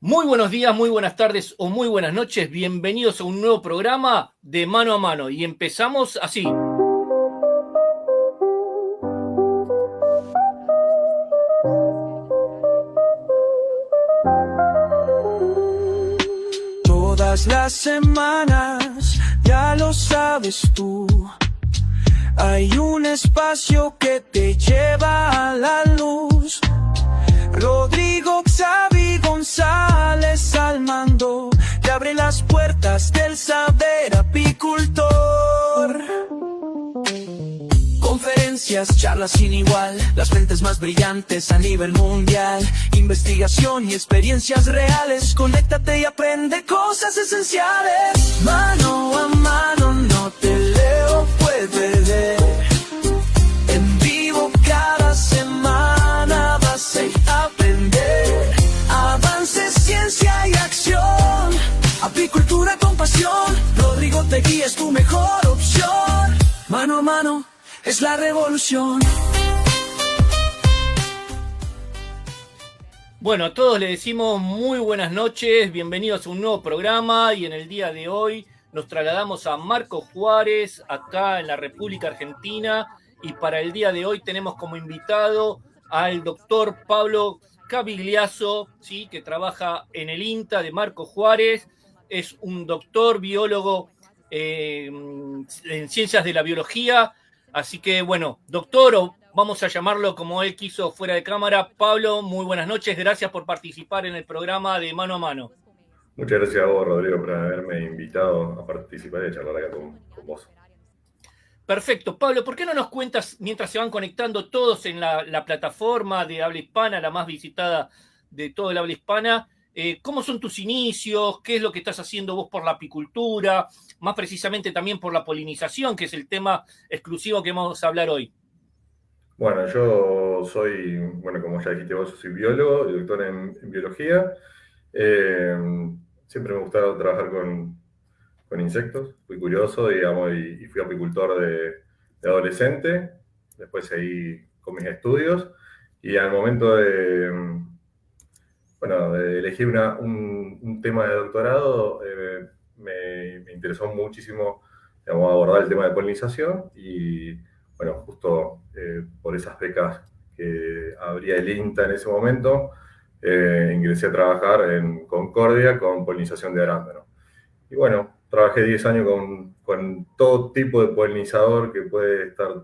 Muy buenos días, muy buenas tardes o muy buenas noches. Bienvenidos a un nuevo programa de Mano a Mano. Y empezamos así. Todas las semanas, ya lo sabes tú, hay un espacio que te lleva a la luz. Rodrigo Xavi González al mando, te abre las puertas del saber apicultor. Conferencias, charlas sin igual, las mentes más brillantes a nivel mundial, investigación y experiencias reales. Conéctate y aprende cosas esenciales. Mano a mano, no te leo, puedes perder. En vivo cada semana vas a aprender. Avances, ciencia y acción, apicultura con pasión. Rodrigo te guía, es tu mejor opción. Mano a mano es la revolución. Bueno, a todos les decimos muy buenas noches, bienvenidos a un nuevo programa y en el día de hoy nos trasladamos a Marcos Juárez, acá en la República Argentina, y para el día de hoy tenemos como invitado al doctor Pablo Cavigliaso, ¿sí? Que trabaja en el INTA de Marcos Juárez, es un doctor biólogo en ciencias de la biología. Así que, bueno, doctor, o vamos a llamarlo como él quiso fuera de cámara. Pablo, muy buenas noches. Gracias por participar en el programa de Mano a Mano. Muchas gracias a vos, Rodrigo, por haberme invitado a participar y a charlar acá con vos. Perfecto. Pablo, ¿por qué no nos cuentas, mientras se van conectando todos en la plataforma de habla hispana, la más visitada de todo el habla hispana, cómo son tus inicios, qué es lo que estás haciendo vos por la apicultura, más precisamente también por la polinización, que es el tema exclusivo que vamos a hablar hoy? Bueno, yo soy, como ya dijiste vos, soy biólogo y doctor en biología. Siempre me gustaba trabajar con insectos, fui curioso, digamos, y fui apicultor de adolescente. Después seguí con mis estudios y al momento de elegir un tema de doctorado, me interesó muchísimo, digamos, abordar el tema de polinización y, bueno, justo por esas becas que abría el INTA en ese momento, ingresé a trabajar en Concordia con polinización de arándano. Y bueno, trabajé 10 años con todo tipo de polinizador que puede estar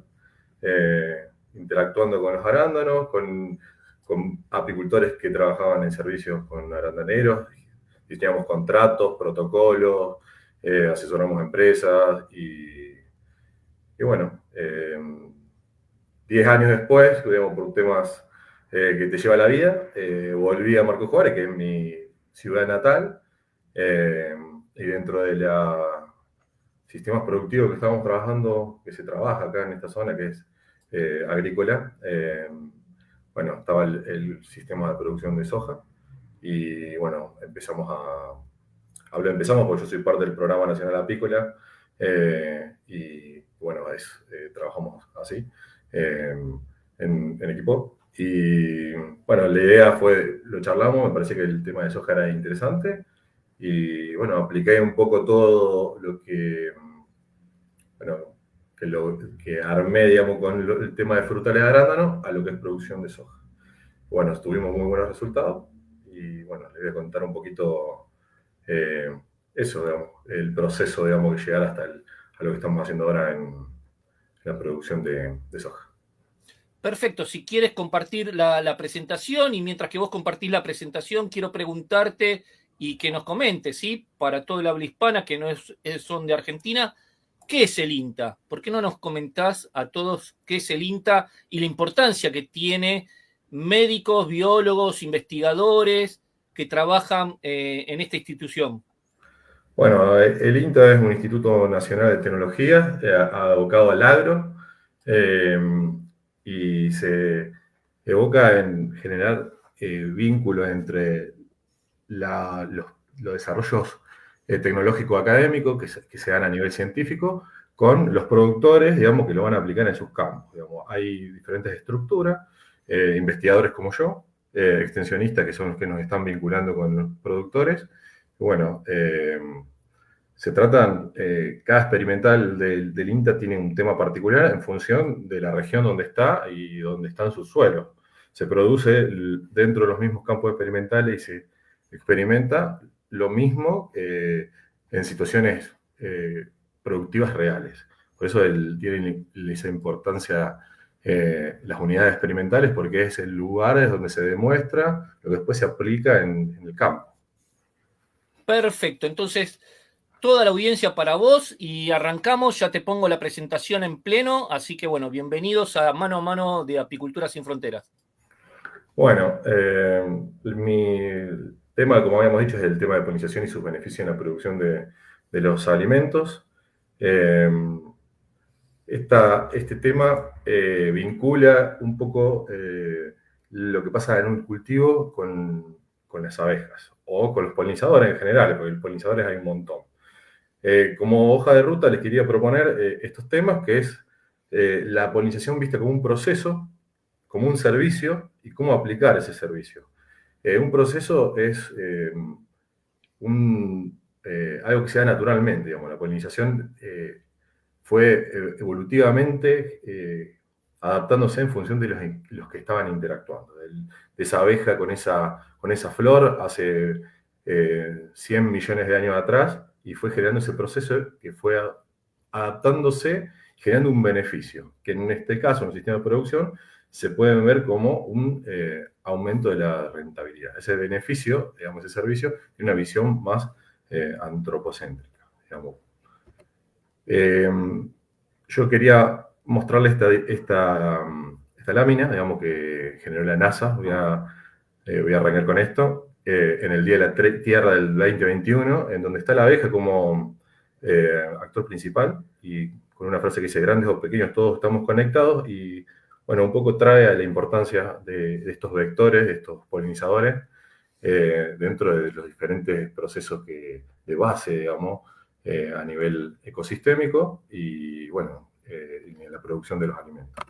interactuando con los arándanos, con apicultores que trabajaban en servicios con arandaneros, diseñamos contratos, protocolos, asesoramos empresas y bueno, 10 años después, digamos, por temas que te lleva la vida, volví a Marcos Juárez, que es mi ciudad natal, y dentro de los sistemas productivos que estamos trabajando, que se trabaja acá en esta zona, que es agrícola, bueno, estaba el sistema de producción de soja y bueno, empezamos porque yo soy parte del Programa Nacional Apícola y bueno, trabajamos así en equipo y bueno, la idea fue, lo charlamos, me parece que el tema de soja era interesante y bueno, apliqué un poco todo lo que, bueno, que armé, digamos, con el tema de frutales de arándano a lo que es producción de soja. Bueno, tuvimos muy buenos resultados y bueno, les voy a contar un poquito eso, digamos, el proceso, digamos, de llegar hasta a lo que estamos haciendo ahora en la producción de soja. Perfecto, si quieres compartir la presentación y mientras que vos compartís la presentación, quiero preguntarte y que nos comentes, ¿sí? Para todo el habla hispana que no son de Argentina, ¿qué es el INTA? ¿Por qué no nos comentás a todos qué es el INTA y la importancia que tiene médicos, biólogos, investigadores que trabajan en esta institución? Bueno, el INTA es un Instituto Nacional de Tecnología abocado al agro y se evoca en generar vínculos entre los desarrollos tecnológicos académicos que se dan a nivel científico con los productores, digamos, que lo van a aplicar en sus campos. Digamos, hay diferentes estructuras, investigadores como yo, extensionistas que son los que nos están vinculando con los productores. Bueno, se tratan, cada experimental del INTA tiene un tema particular en función de la región donde está y donde están sus suelos. Se produce dentro de los mismos campos experimentales y se experimenta lo mismo en situaciones productivas reales. Por eso tiene esa importancia las unidades experimentales, porque es el lugar donde se demuestra lo que después se aplica en el campo. Perfecto, entonces toda la audiencia para vos y arrancamos, ya te pongo la presentación en pleno, así que bueno, bienvenidos a Mano de Apicultura Sin Fronteras. Bueno, mi tema, como habíamos dicho, es el tema de polinización y sus beneficios en la producción de los alimentos. Este tema vincula un poco lo que pasa en un cultivo con las abejas o con los polinizadores en general, porque los polinizadores hay un montón. Como hoja de ruta les quería proponer estos temas, que es la polinización vista como un proceso, como un servicio y cómo aplicar ese servicio. Un proceso es algo que se da naturalmente, digamos. La polinización fue evolutivamente adaptándose en función de los que estaban interactuando. De esa abeja con esa flor hace 100 millones de años atrás, y fue generando ese proceso que fue adaptándose, generando un beneficio, que en este caso, en el sistema de producción, se puede ver como un aumento de la rentabilidad. Ese beneficio, digamos, ese servicio, tiene una visión más antropocéntrica, digamos. Yo quería mostrarles esta lámina, digamos, que generó la NASA. Voy a arrancar con esto. En el Día de la Tierra del 2021, en donde está la abeja como actor principal, y con una frase que dice: grandes o pequeños, todos estamos conectados. Y bueno, un poco trae a la importancia de estos vectores, de estos polinizadores, dentro de los diferentes procesos de base, digamos, a nivel ecosistémico y, bueno, en la producción de los alimentos.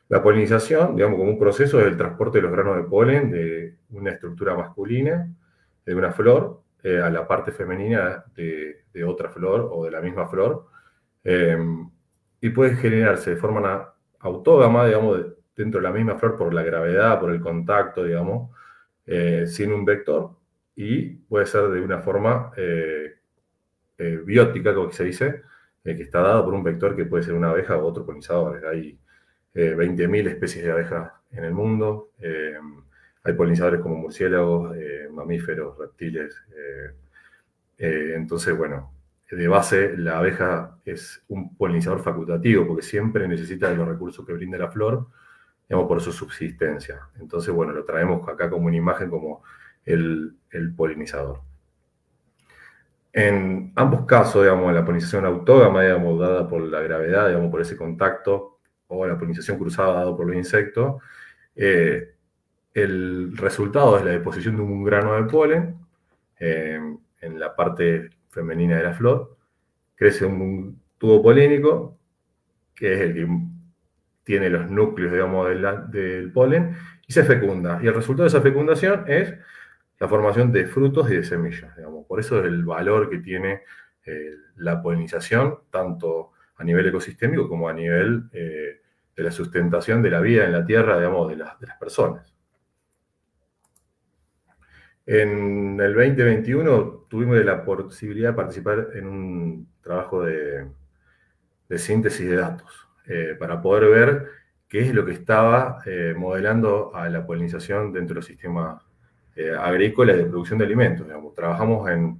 La polinización, digamos, como un proceso, es el transporte de los granos de polen de una estructura masculina, de una flor, a la parte femenina de otra flor o de la misma flor, y puede generarse de forma autógama, digamos, dentro de la misma flor por la gravedad, por el contacto, digamos, sin un vector, y puede ser de una forma biótica, como se dice, que está dado por un vector que puede ser una abeja o otro polinizador. Hay 20.000 especies de abejas en el mundo. Hay polinizadores como murciélagos, mamíferos, reptiles. Entonces, bueno, de base la abeja es un polinizador facultativo, porque siempre necesita de los recursos que brinda la flor, digamos, por su subsistencia. Entonces, bueno, lo traemos acá como una imagen, como el polinizador. En ambos casos, digamos, la polinización autógama, digamos, dada por la gravedad, digamos, por ese contacto, o la polinización cruzada dada por los insectos, el resultado es la deposición de un grano de polen en la parte femenina de la flor. Crece un tubo polínico, que es el que tiene los núcleos, digamos, del polen, y se fecunda. Y el resultado de esa fecundación es la formación de frutos y de semillas, digamos. Por eso es el valor que tiene la polinización, tanto a nivel ecosistémico como a nivel de la sustentación de la vida en la tierra, digamos, de las personas. En el 2021 tuvimos la posibilidad de participar en un trabajo de síntesis de datos, para poder ver qué es lo que estaba modelando a la polinización dentro del sistema agrícola y de producción de alimentos. Digamos. Trabajamos en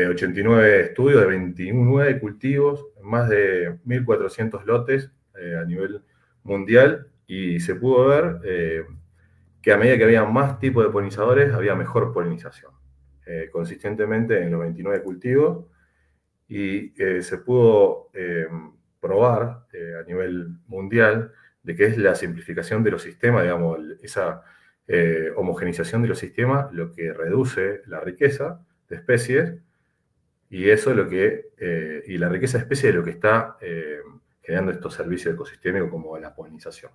89 estudios de 29 cultivos, más de 1.400 lotes a nivel mundial, y se pudo ver que a medida que había más tipos de polinizadores, había mejor polinización, consistentemente en los 29 cultivos, y se pudo probar a nivel mundial de que es la simplificación de los sistemas, digamos, esa homogenización de los sistemas, lo que reduce la riqueza de especies, y eso es lo que, y la riqueza de especies es lo que está generando estos servicios ecosistémicos como la polinización.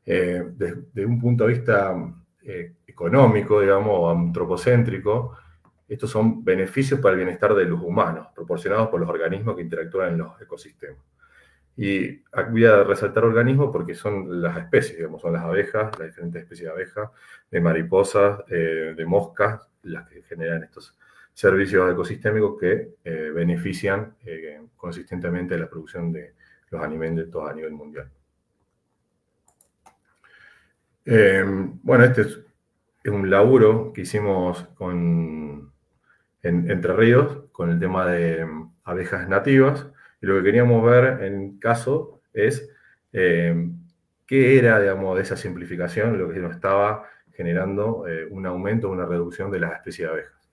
Desde un punto de vista económico, digamos, o antropocéntrico, estos son beneficios para el bienestar de los humanos, proporcionados por los organismos que interactúan en los ecosistemas. Y voy a resaltar organismos porque son las especies, digamos, son las abejas, las diferentes especies de abejas, de mariposas, de moscas, las que generan estos servicios ecosistémicos que benefician consistentemente la producción de los alimentos a nivel mundial. Bueno, este es un laburo que hicimos en Entre Ríos con el tema de abejas nativas, y lo que queríamos ver en caso es qué era, digamos, de esa simplificación, lo que nos estaba generando un aumento, una reducción de las especies de abejas.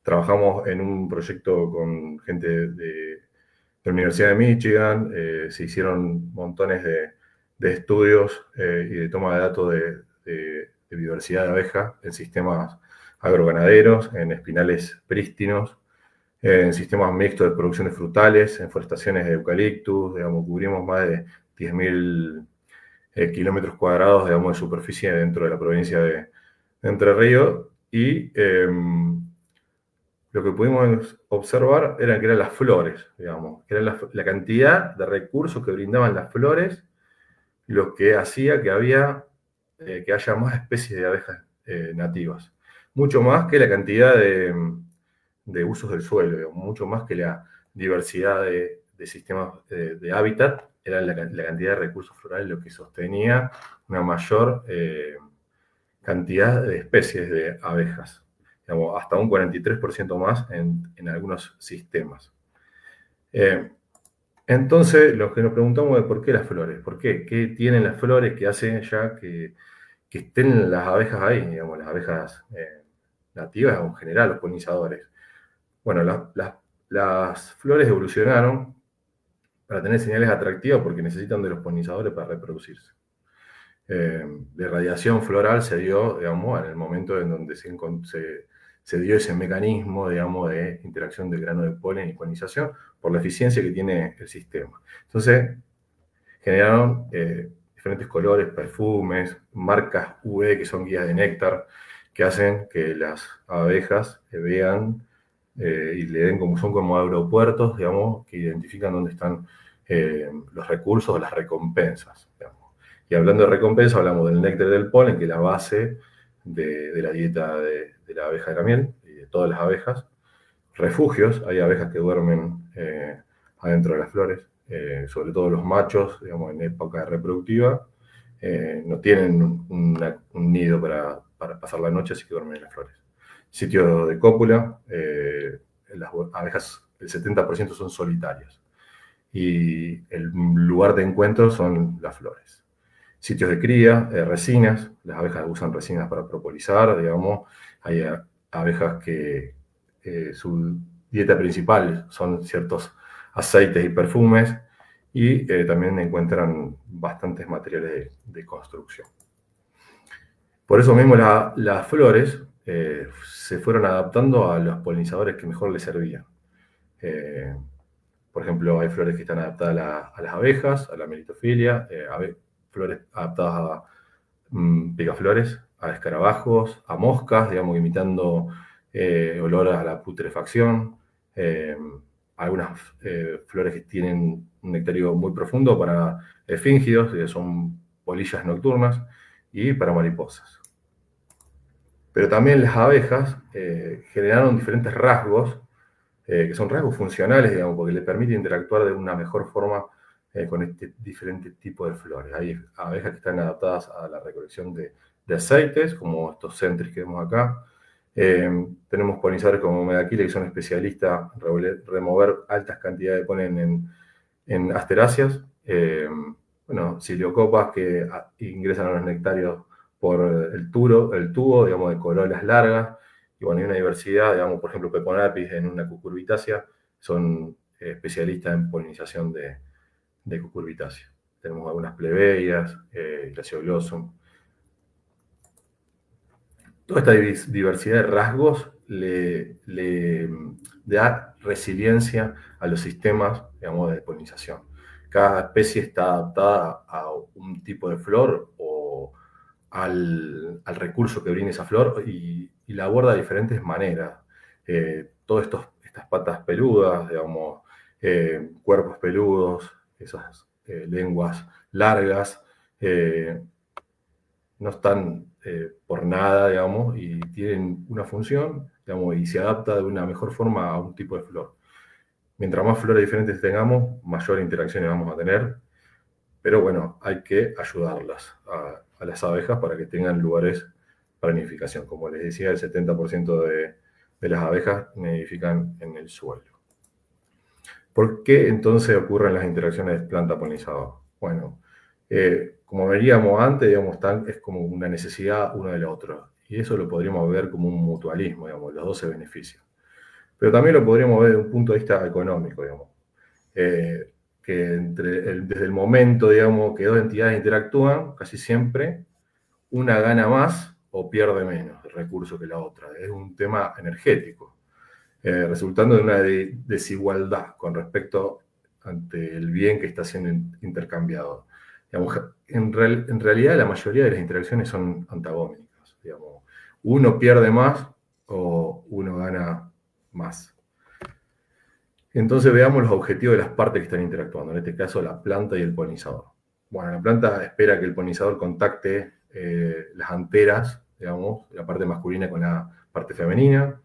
Trabajamos en un proyecto con gente de la Universidad de Michigan, se hicieron montones de estudios y de toma de datos de biodiversidad de abejas en sistemas agroganaderos, en espinales prístinos, en sistemas mixtos de producciones frutales, en forestaciones de eucaliptus, digamos, cubrimos más de 10.000 kilómetros cuadrados, digamos, de superficie dentro de la provincia de Entre Ríos, y lo que pudimos observar que eran las flores, digamos, que era la cantidad de recursos que brindaban las flores, lo que hacía que haya más especies de abejas nativas. Mucho más que la cantidad de usos del suelo, digamos, mucho más que la diversidad de sistemas de hábitat, era la cantidad de recursos florales lo que sostenía una mayor cantidad de especies de abejas, digamos, hasta un 43% más en algunos sistemas. Entonces, lo que nos preguntamos es por qué las flores, por qué tienen las flores que hacen ya que estén las abejas ahí, digamos, las abejas nativas o en general, los polinizadores. Bueno, las flores evolucionaron para tener señales atractivas porque necesitan de los polinizadores para reproducirse. La radiación floral se dio, digamos, en el momento en donde se dio ese mecanismo, digamos, de interacción del grano de polen y polinización por la eficiencia que tiene el sistema. Entonces, generaron diferentes colores, perfumes, marcas UV que son guías de néctar, que hacen que las abejas vean y le den son como aeropuertos, digamos, que identifican dónde están los recursos o las recompensas, digamos. Y hablando de recompensa, hablamos del néctar del polen, que es la base de la dieta de la abeja de la miel y de todas las abejas. Refugios, hay abejas que duermen adentro de las flores, sobre todo los machos, digamos, en época reproductiva, no tienen un nido para pasar la noche, así que duermen en las flores. Sitio de cópula, las abejas, el 70% son solitarias. Y el lugar de encuentro son las flores. Sitios de cría, resinas, las abejas usan resinas para propolizar, digamos. Hay abejas que su dieta principal son ciertos aceites y perfumes, y también encuentran bastantes materiales de construcción. Por eso mismo las flores se fueron adaptando a los polinizadores que mejor les servían. Por ejemplo, hay flores que están adaptadas a las abejas, a la melitofilia, flores adaptadas a picaflores, a escarabajos, a moscas, digamos, imitando olor a la putrefacción. Algunas flores que tienen un nectario muy profundo para efíngidos, que son polillas nocturnas, y para mariposas. Pero también las abejas generaron diferentes rasgos, que son rasgos funcionales, digamos, porque le permite interactuar de una mejor forma con este diferente tipo de flores. Hay abejas que están adaptadas a la recolección de aceites, como estos centris que vemos acá. Tenemos polinizadores como Medaquila, que son especialistas en remover altas cantidades de polen en asteráceas. Bueno, Ciliocopas que ingresan a los nectarios por el tubo, digamos, de corolas largas. Y bueno, hay una diversidad, digamos, por ejemplo, Peponapis en una cucurbitácea son especialistas en polinización de cucurbitáceas. Tenemos algunas plebeias, Glacioglossum. Toda esta diversidad de rasgos le da resiliencia a los sistemas, digamos, de polinización. Cada especie está adaptada a un tipo de flor o al recurso que brinda esa flor y la aborda de diferentes maneras. Todas estas patas peludas, digamos, cuerpos peludos, esas lenguas largas, no están por nada, digamos, y tienen una función, digamos, y se adapta de una mejor forma a un tipo de flor. Mientras más flores diferentes tengamos, mayor interacciones vamos a tener, pero bueno, hay que ayudarlas a las abejas para que tengan lugares para nidificación. Como les decía, el 70% de las abejas nidifican en el suelo. ¿Por qué entonces ocurren las interacciones planta-polinizador? Bueno, como veríamos antes, digamos, es como una necesidad uno del otro. Y eso lo podríamos ver como un mutualismo, digamos, los dos se benefician. Pero también lo podríamos ver desde un punto de vista económico, digamos. Que desde el momento, digamos, que dos entidades interactúan, casi siempre una gana más o pierde menos recursos que la otra. Es un tema energético, resultando de una desigualdad con respecto ante el bien que está siendo intercambiado. Digamos, en realidad la mayoría de las interacciones son antagónicas. Digamos. Uno pierde más o uno gana más. Entonces veamos los objetivos de las partes que están interactuando, en este caso la planta y el polinizador. Bueno, la planta espera que el polinizador contacte las anteras, digamos, la parte masculina con la parte femenina,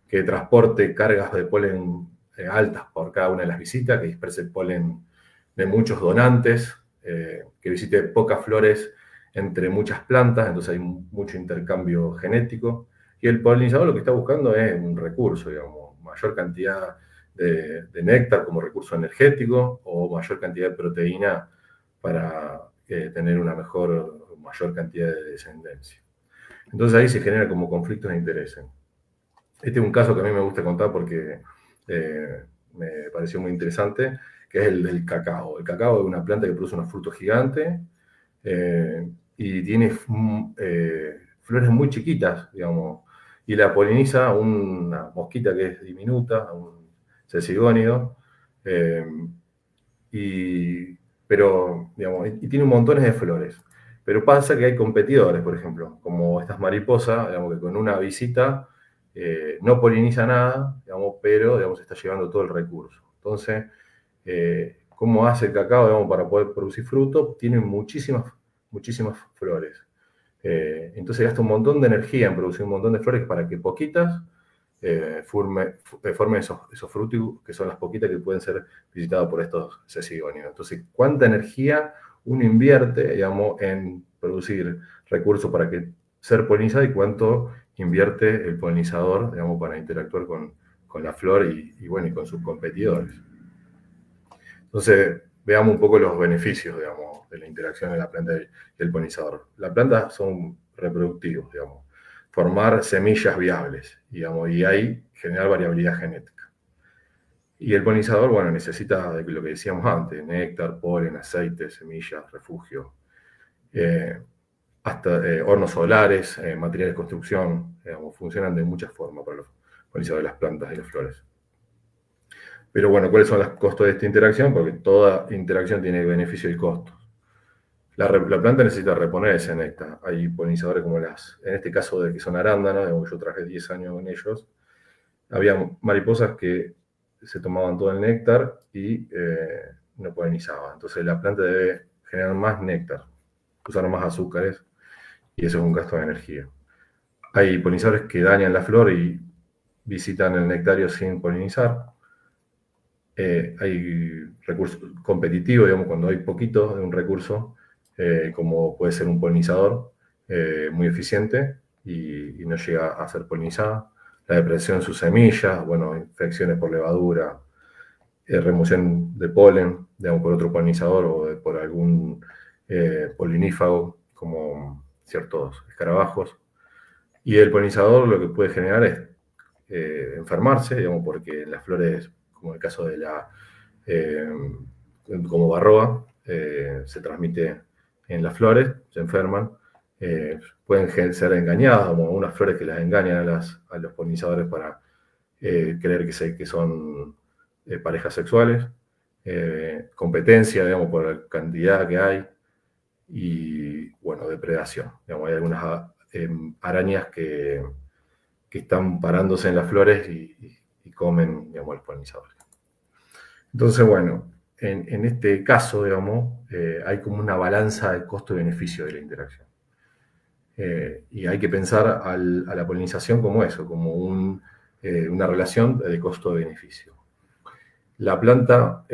que transporte cargas de polen altas por cada una de las visitas, que disperse el polen de muchos donantes, que visite pocas flores entre muchas plantas, entonces hay mucho intercambio genético. Y el polinizador lo que está buscando es un recurso, digamos, mayor cantidad de néctar como recurso energético o mayor cantidad de proteína para tener una mayor cantidad de descendencia. Entonces ahí se generan como conflictos de intereses. Este es un caso que a mí me gusta contar porque me pareció muy interesante, que es el del cacao. El cacao es una planta que produce unos frutos gigantes y tiene flores muy chiquitas, digamos, y la poliniza una mosquita que es diminuta, un cesigónido, pero, digamos, y tiene montones de flores. Pero pasa que hay competidores, por ejemplo, como estas mariposas, digamos, que con una visita no poliniza nada, digamos, pero digamos, está llevando todo el recurso. Entonces, ¿cómo hace el cacao, digamos, para poder producir fruto? Tiene muchísimas flores. Entonces gasta un montón de energía en producir un montón de flores para que poquitas formen esos frutos, que son las poquitas que pueden ser visitadas por estos cesigónidos. Entonces, ¿cuánta energía uno invierte, digamos, en producir recursos para ser polinizado y cuánto invierte el polinizador, digamos, para interactuar con la flor y con sus competidores? Entonces, veamos un poco los beneficios, digamos, de la interacción de la planta y el polinizador. Las plantas son reproductivos, digamos, formar semillas viables, digamos, y ahí generar variabilidad genética. Y el polinizador, bueno, necesita de lo que decíamos antes, néctar, polen, aceite, semillas, refugio, hasta hornos solares, materiales de construcción, digamos, funcionan de muchas formas para los polinizadores de las plantas y las flores. Pero bueno, ¿cuáles son los costos de esta interacción? Porque toda interacción tiene beneficio y costos. La planta necesita reponer ese néctar. Hay polinizadores como en este caso de que son arándanos, yo trabajé 10 años con ellos. Había mariposas que se tomaban todo el néctar y no polinizaban. Entonces la planta debe generar más néctar, usar más azúcares, y eso es un gasto de energía. Hay polinizadores que dañan la flor y visitan el nectario sin polinizar. Hay recursos competitivos, digamos, cuando hay poquito de un recurso, como puede ser un polinizador muy eficiente y no llega a ser polinizada. La depresión de sus semillas, bueno, infecciones por levadura, remoción de polen, digamos, por otro polinizador o por algún polinífago, como ciertos escarabajos. Y el polinizador lo que puede generar es enfermarse, digamos, porque las flores, como el caso de como varroa, se transmite en las flores, se enferman, pueden ser engañadas, como unas flores que las engañan a los polinizadores para creer que son parejas sexuales, competencia, digamos, por la cantidad que hay, y bueno, depredación. Digamos, hay algunas arañas que están parándose en las flores y comen, digamos, los polinizadores. Entonces, bueno, en este caso, digamos, hay como una balanza de costo-beneficio de la interacción. Y hay que pensar a la polinización como eso, como una relación de costo-beneficio. La planta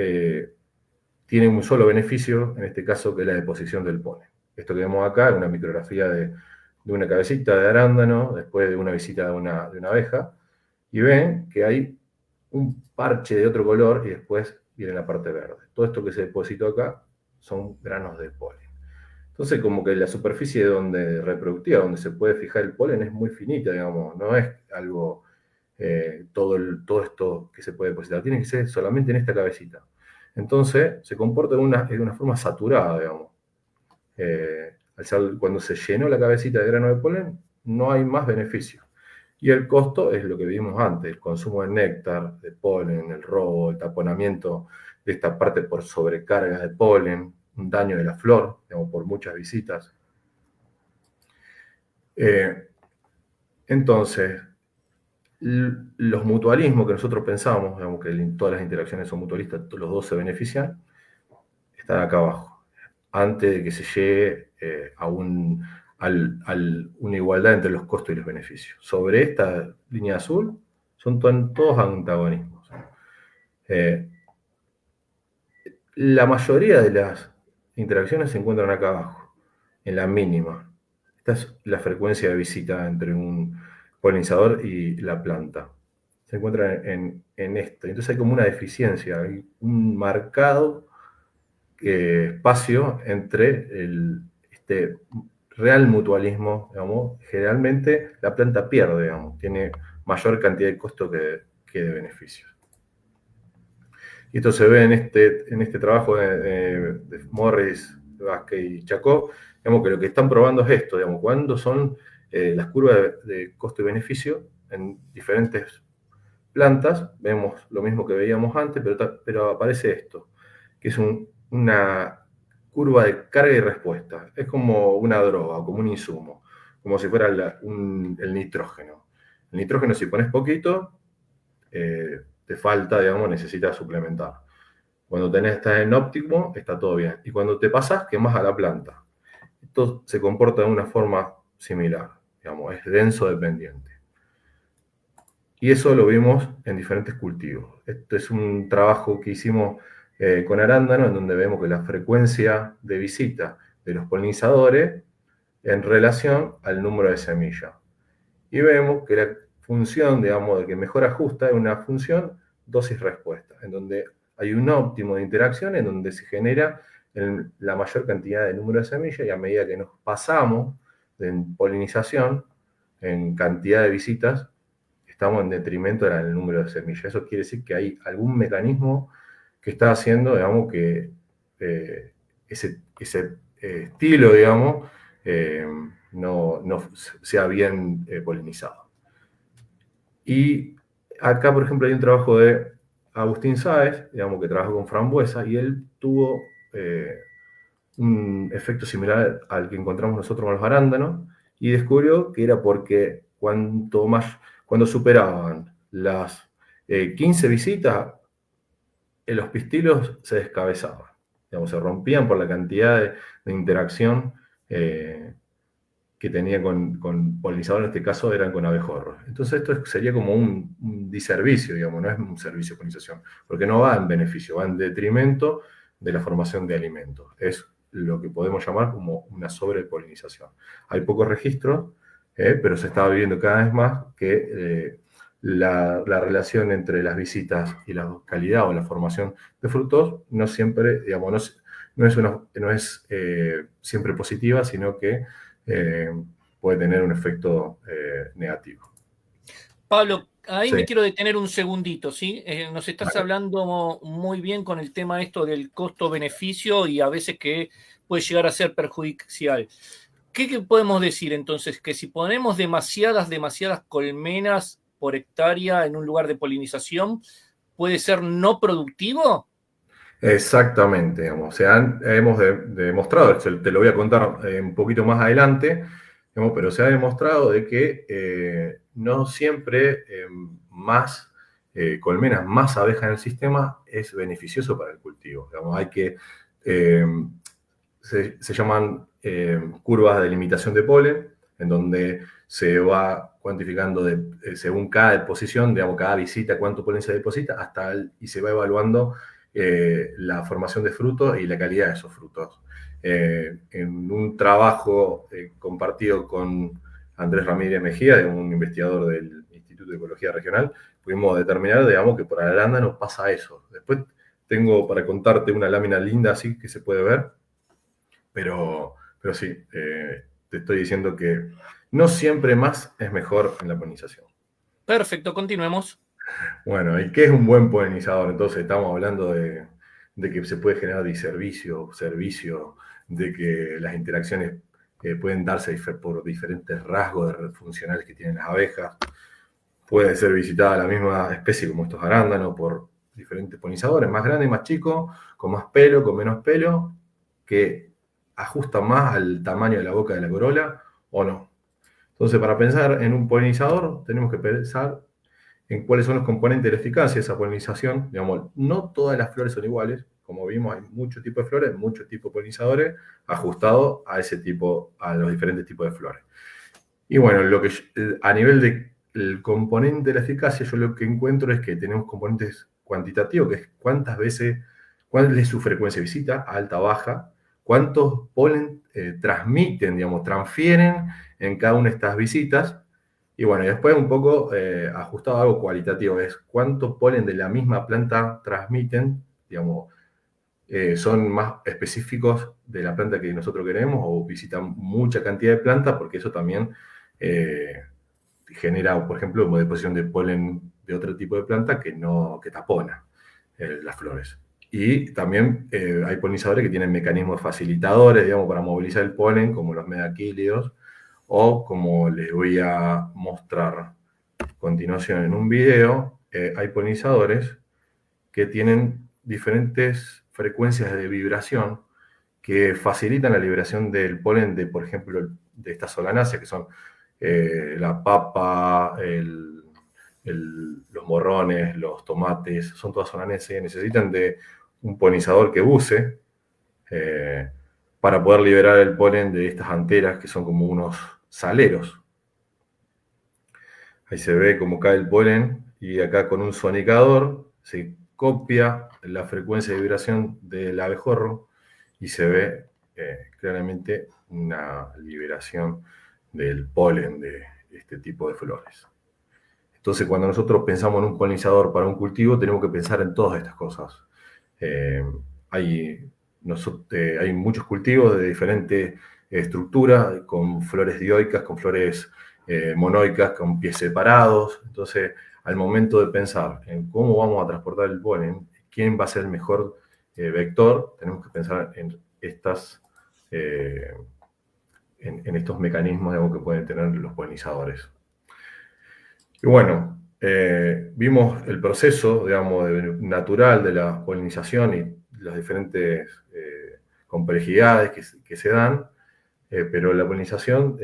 tiene un solo beneficio, en este caso, que es la deposición del polen. Esto que vemos acá es una micrografía de una cabecita de arándano, después de una visita de una abeja, y ven que hay un parche de otro color y después viene la parte verde. Todo esto que se depositó acá son granos de polen. Entonces, como que la superficie reproductiva, donde se puede fijar el polen, es muy finita, digamos, no es algo, todo esto que se puede depositar, tiene que ser solamente en esta cabecita. Entonces, se comporta de una forma saturada, digamos. Cuando se llenó la cabecita de grano de polen, no hay más beneficio. Y el costo es lo que vimos antes, el consumo de néctar, de polen, el robo, el taponamiento de esta parte por sobrecarga de polen, un daño de la flor, digamos, por muchas visitas. Entonces, los mutualismos que nosotros pensamos, digamos que todas las interacciones son mutualistas, los dos se benefician, están acá abajo, antes de que se llegue a una igualdad entre los costos y los beneficios. Sobre esta línea azul son todos antagonismos. La mayoría de las interacciones se encuentran acá abajo, en la mínima. Esta es la frecuencia de visita entre un polinizador y la planta. Se encuentra en esto. Entonces hay como una deficiencia, hay un marcado espacio entre este real mutualismo, digamos. Generalmente la planta pierde, digamos, tiene mayor cantidad de costo que de beneficios. Y esto se ve en este trabajo de Morris, Vázquez y Chacó, digamos que lo que están probando es esto, digamos, cuándo son las curvas de costo y beneficio en diferentes plantas. Vemos lo mismo que veíamos antes, pero aparece esto, que es una curva de carga y respuesta. Es como una droga, como un insumo, como si fuera el nitrógeno. El nitrógeno, si pones poquito, te falta, digamos, necesitas suplementar. Cuando estás en óptimo, está todo bien. Y cuando te pasas, quemas a la planta. Esto se comporta de una forma similar, digamos, es denso dependiente. Y eso lo vimos en diferentes cultivos. Este es un trabajo que hicimos con arándano, en donde vemos que la frecuencia de visita de los polinizadores en relación al número de semillas. Y vemos que la función, digamos, de que mejor ajusta es una función dosis-respuesta, en donde hay un óptimo de interacción, en donde se genera la mayor cantidad de número de semillas, y a medida que nos pasamos en polinización, en cantidad de visitas, estamos en detrimento del número de semillas. Eso quiere decir que hay algún mecanismo que está haciendo, digamos, que ese estilo, digamos, no sea bien polinizado. Y acá, por ejemplo, hay un trabajo de Agustín Sáez, digamos, que trabaja con frambuesa, y él tuvo un efecto similar al que encontramos nosotros con los arándanos, y descubrió que era porque cuando superaban las 15 visitas, los pistilos se descabezaban, digamos, se rompían por la cantidad de interacción que tenía con polinizador, en este caso eran con abejorros. Entonces esto sería como un diservicio, digamos, no es un servicio de polinización, porque no va en beneficio, va en detrimento de la formación de alimentos. Es lo que podemos llamar como una sobrepolinización. Hay pocos registros, pero se está viendo cada vez más que la relación entre las visitas y la calidad o la formación de frutos no siempre, digamos, no es siempre positiva, sino que puede tener un efecto negativo. Pablo, ahí Sí. me quiero detener un segundito, ¿sí? Nos estás hablando muy bien con el tema esto del costo-beneficio y a veces que puede llegar a ser perjudicial. ¿Qué podemos decir entonces? Que si ponemos demasiadas colmenas por hectárea en un lugar de polinización, ¿puede ser no productivo? Exactamente, digamos. Hemos demostrado, te lo voy a contar un poquito más adelante, digamos, pero se ha demostrado de que no siempre más colmenas, más abejas en el sistema es beneficioso para el cultivo. Digamos, eh, se llaman curvas de limitación de polen, en donde se va cuantificando según cada deposición, digamos, cada visita, cuánto polen se deposita, y se va evaluando la formación de frutos y la calidad de esos frutos. En un trabajo compartido con Andrés Ramírez Mejía, un investigador del Instituto de Ecología Regional, pudimos determinar, digamos, que por arándano pasa eso. Después tengo para contarte una lámina linda así que se puede ver, pero sí, te estoy diciendo que no siempre más es mejor en la polinización. Perfecto, continuemos. Bueno, ¿y qué es un buen polinizador? Entonces estamos hablando de que se puede generar servicio, de que las interacciones pueden darse por diferentes rasgos funcionales que tienen las abejas. Puede ser visitada la misma especie como estos arándanos por diferentes polinizadores, más grandes, más chicos, con más pelo, con menos pelo, que ajustan más al tamaño de la boca de la corola o no. Entonces, para pensar en un polinizador, tenemos que pensar en cuáles son los componentes de la eficacia de esa polinización. Digamos, no todas las flores son iguales. Como vimos, hay muchos tipos de flores, muchos tipos de polinizadores ajustados a los diferentes tipos de flores. Y bueno, a nivel del componente de la eficacia, yo lo que encuentro es que tenemos componentes cuantitativos, que es cuál es su frecuencia de visita, alta, baja, cuántos polen transmiten, digamos, transfieren en cada una de estas visitas. Y bueno, y después un poco ajustado a algo cualitativo, es cuánto polen de la misma planta transmiten, digamos, son más específicos de la planta que nosotros queremos o visitan mucha cantidad de plantas, porque eso también genera, por ejemplo, una deposición de polen de otro tipo de planta que tapona las flores. Y también hay polinizadores que tienen mecanismos facilitadores, digamos, para movilizar el polen, como los medaquílidos, o como les voy a mostrar a continuación en un video, hay polinizadores que tienen diferentes frecuencias de vibración que facilitan la liberación del polen de, por ejemplo, de estas solanáceas, que son la papa, los morrones, los tomates, son todas solanáceas, necesitan de un polinizador que use para poder liberar el polen de estas anteras, que son como unos saleros. Ahí se ve cómo cae el polen y acá con un sonicador se copia la frecuencia de vibración del abejorro y se ve claramente una liberación del polen de este tipo de flores. Entonces, cuando nosotros pensamos en un polinizador para un cultivo, tenemos que pensar en todas estas cosas. Hay muchos cultivos de diferente estructura, con flores dioicas, con flores monoicas, con pies separados. Entonces, al momento de pensar en cómo vamos a transportar el polen, quién va a ser el mejor vector, tenemos que pensar en estos mecanismos, digamos, que pueden tener los polinizadores. Y bueno, vimos el proceso, digamos, natural de la polinización y las diferentes complejidades que se dan, pero la polinización,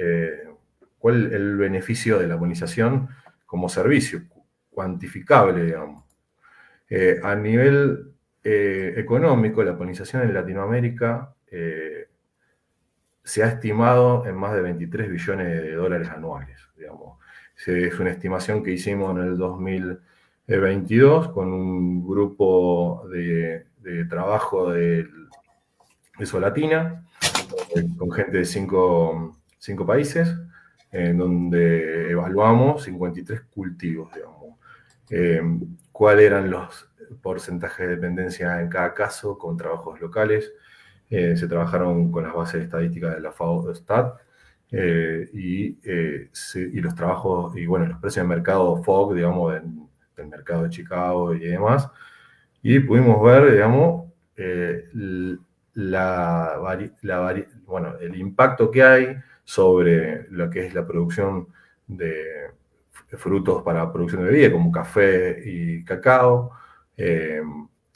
¿cuál es el beneficio de la polinización como servicio? Cuantificable, digamos. A nivel económico, la polinización en Latinoamérica se ha estimado en más de 23 billones de dólares anuales, digamos. Es una estimación que hicimos en el 2022 con un grupo de trabajo de Solatina, con gente de cinco países, en donde evaluamos 53 cultivos, digamos. ¿Cuáles eran los porcentajes de dependencia en cada caso con trabajos locales? Se trabajaron con las bases estadísticas de la FAO-Stat y los trabajos, y bueno, los precios de mercado FOG, digamos, del mercado de Chicago y demás. Y pudimos ver, digamos, el impacto que hay sobre lo que es la producción de frutos para producción de bebida, como café y cacao,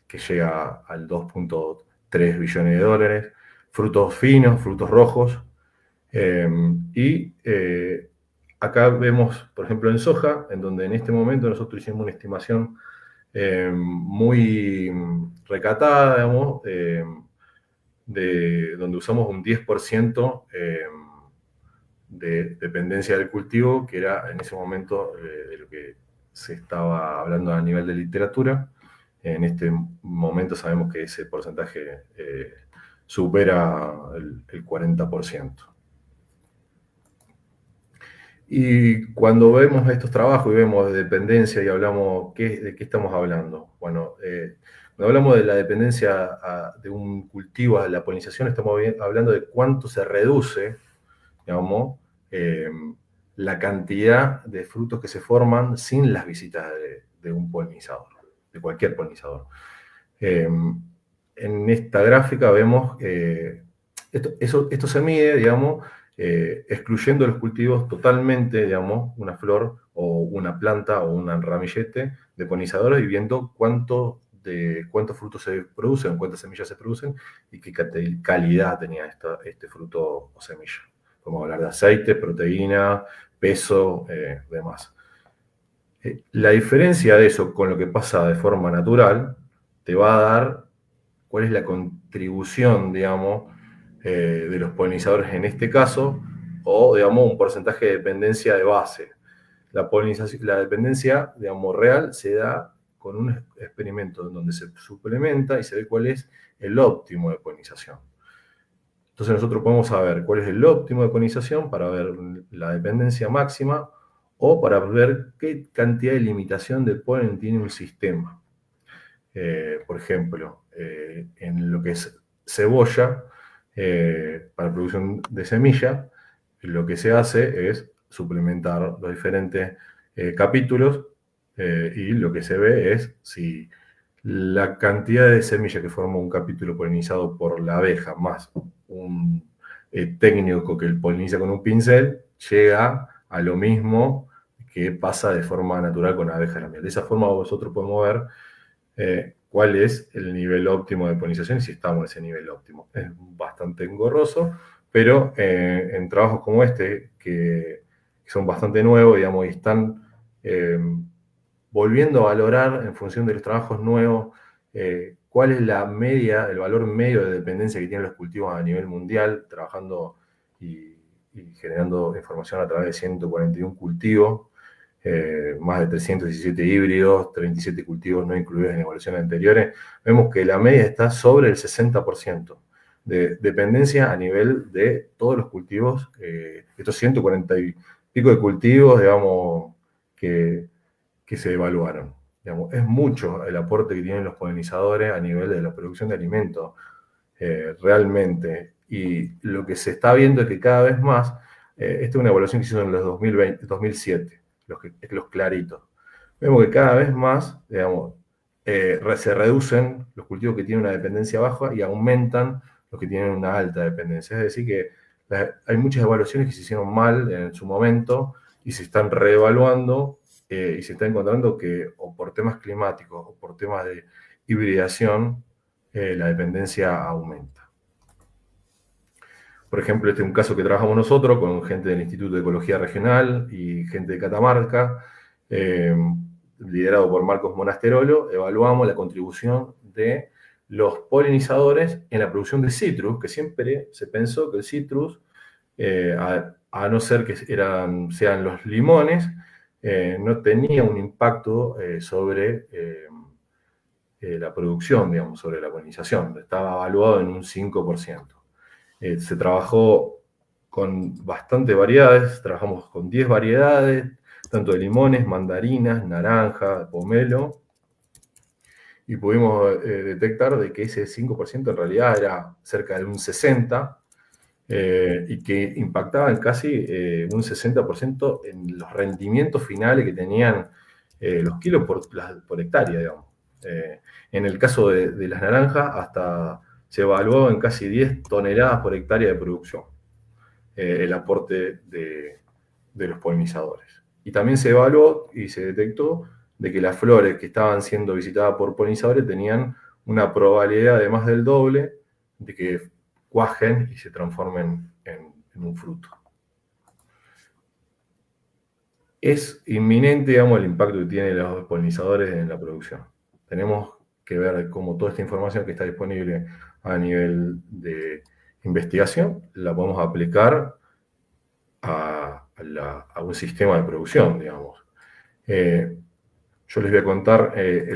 que llega al 2.3 billones de dólares, frutos finos, frutos rojos, y acá vemos, por ejemplo, en soja, en donde en este momento nosotros hicimos una estimación muy recatada, digamos, donde usamos un 10% de dependencia del cultivo, que era en ese momento de lo que se estaba hablando a nivel de literatura. En este momento sabemos que ese porcentaje supera el 40%. Y cuando vemos estos trabajos y vemos de dependencia y hablamos, ¿de qué estamos hablando? Bueno, cuando hablamos de la dependencia de un cultivo a la polinización, estamos hablando de cuánto se reduce, digamos, la cantidad de frutos que se forman sin las visitas de un polinizador, de cualquier polinizador. En esta gráfica vemos, esto se mide, digamos, excluyendo los cultivos totalmente, digamos, una flor o una planta o un ramillete de polinizadores y viendo cuántos frutos se producen, cuántas semillas se producen y qué calidad tenía este fruto o semilla. Podemos hablar de aceite, proteína, peso, demás. La diferencia de eso con lo que pasa de forma natural te va a dar cuál es la contribución, digamos, de los polinizadores en este caso, o, digamos, un porcentaje de dependencia de base. La dependencia, digamos, real se da con un experimento en donde se suplementa y se ve cuál es el óptimo de polinización. Entonces nosotros podemos saber cuál es el óptimo de polinización para ver la dependencia máxima o para ver qué cantidad de limitación de polen tiene un sistema. Por ejemplo, en lo que es cebolla, para producción de semilla, lo que se hace es suplementar los diferentes capítulos y lo que se ve es si la cantidad de semilla que forma un capítulo polinizado por la abeja más un técnico que poliniza con un pincel llega a lo mismo que pasa de forma natural con la abeja de la miel. De esa forma nosotros podemos ver cuál es el nivel óptimo de polinización y si estamos en ese nivel óptimo. Es bastante engorroso, pero en trabajos como este, que son bastante nuevos, digamos, y están volviendo a valorar en función de los trabajos nuevos cuál es la media, el valor medio de dependencia que tienen los cultivos a nivel mundial, trabajando y generando información a través de 141 cultivos, más de 317 híbridos, 37 cultivos no incluidos en evaluaciones anteriores. Vemos que la media está sobre el 60% de dependencia a nivel de todos los cultivos, estos 140 y pico de cultivos, digamos, que se evaluaron. Digamos, es mucho el aporte que tienen los polinizadores a nivel de la producción de alimentos, realmente. Y lo que se está viendo es que cada vez más, esta es una evaluación que se hizo en los 2007, los claritos. Vemos que cada vez más, digamos, se reducen los cultivos que tienen una dependencia baja y aumentan los que tienen una alta dependencia. Es decir, que hay muchas evaluaciones que se hicieron mal en su momento y se están reevaluando y se está encontrando que o por temas climáticos o por temas de hibridación, la dependencia aumenta. Por ejemplo, este es un caso que trabajamos nosotros con gente del Instituto de Ecología Regional y gente de Catamarca, liderado por Marcos Monasterolo. Evaluamos la contribución de los polinizadores en la producción de citrus, que siempre se pensó que el citrus, a no ser que sean los limones, no tenía un impacto sobre la producción, digamos, sobre la polinización. Estaba evaluado en un 5%. Se trabajó con bastantes variedades, trabajamos con 10 variedades, tanto de limones, mandarinas, naranja, pomelo, y pudimos detectar de que ese 5% en realidad era cerca de un 60%, y que impactaban casi un 60% en los rendimientos finales que tenían los kilos por hectárea, digamos. En el caso de las naranjas, hasta se evaluó en casi 10 toneladas por hectárea de producción el aporte de los polinizadores. Y también se evaluó y se detectó de que las flores que estaban siendo visitadas por polinizadores tenían una probabilidad de más del doble de que cuajen y se transformen en un fruto. Es inminente, digamos, el impacto que tienen los polinizadores en la producción. Tenemos que ver cómo toda esta información que está disponible a nivel de investigación la podemos aplicar a un sistema de producción, digamos. Yo les voy a contar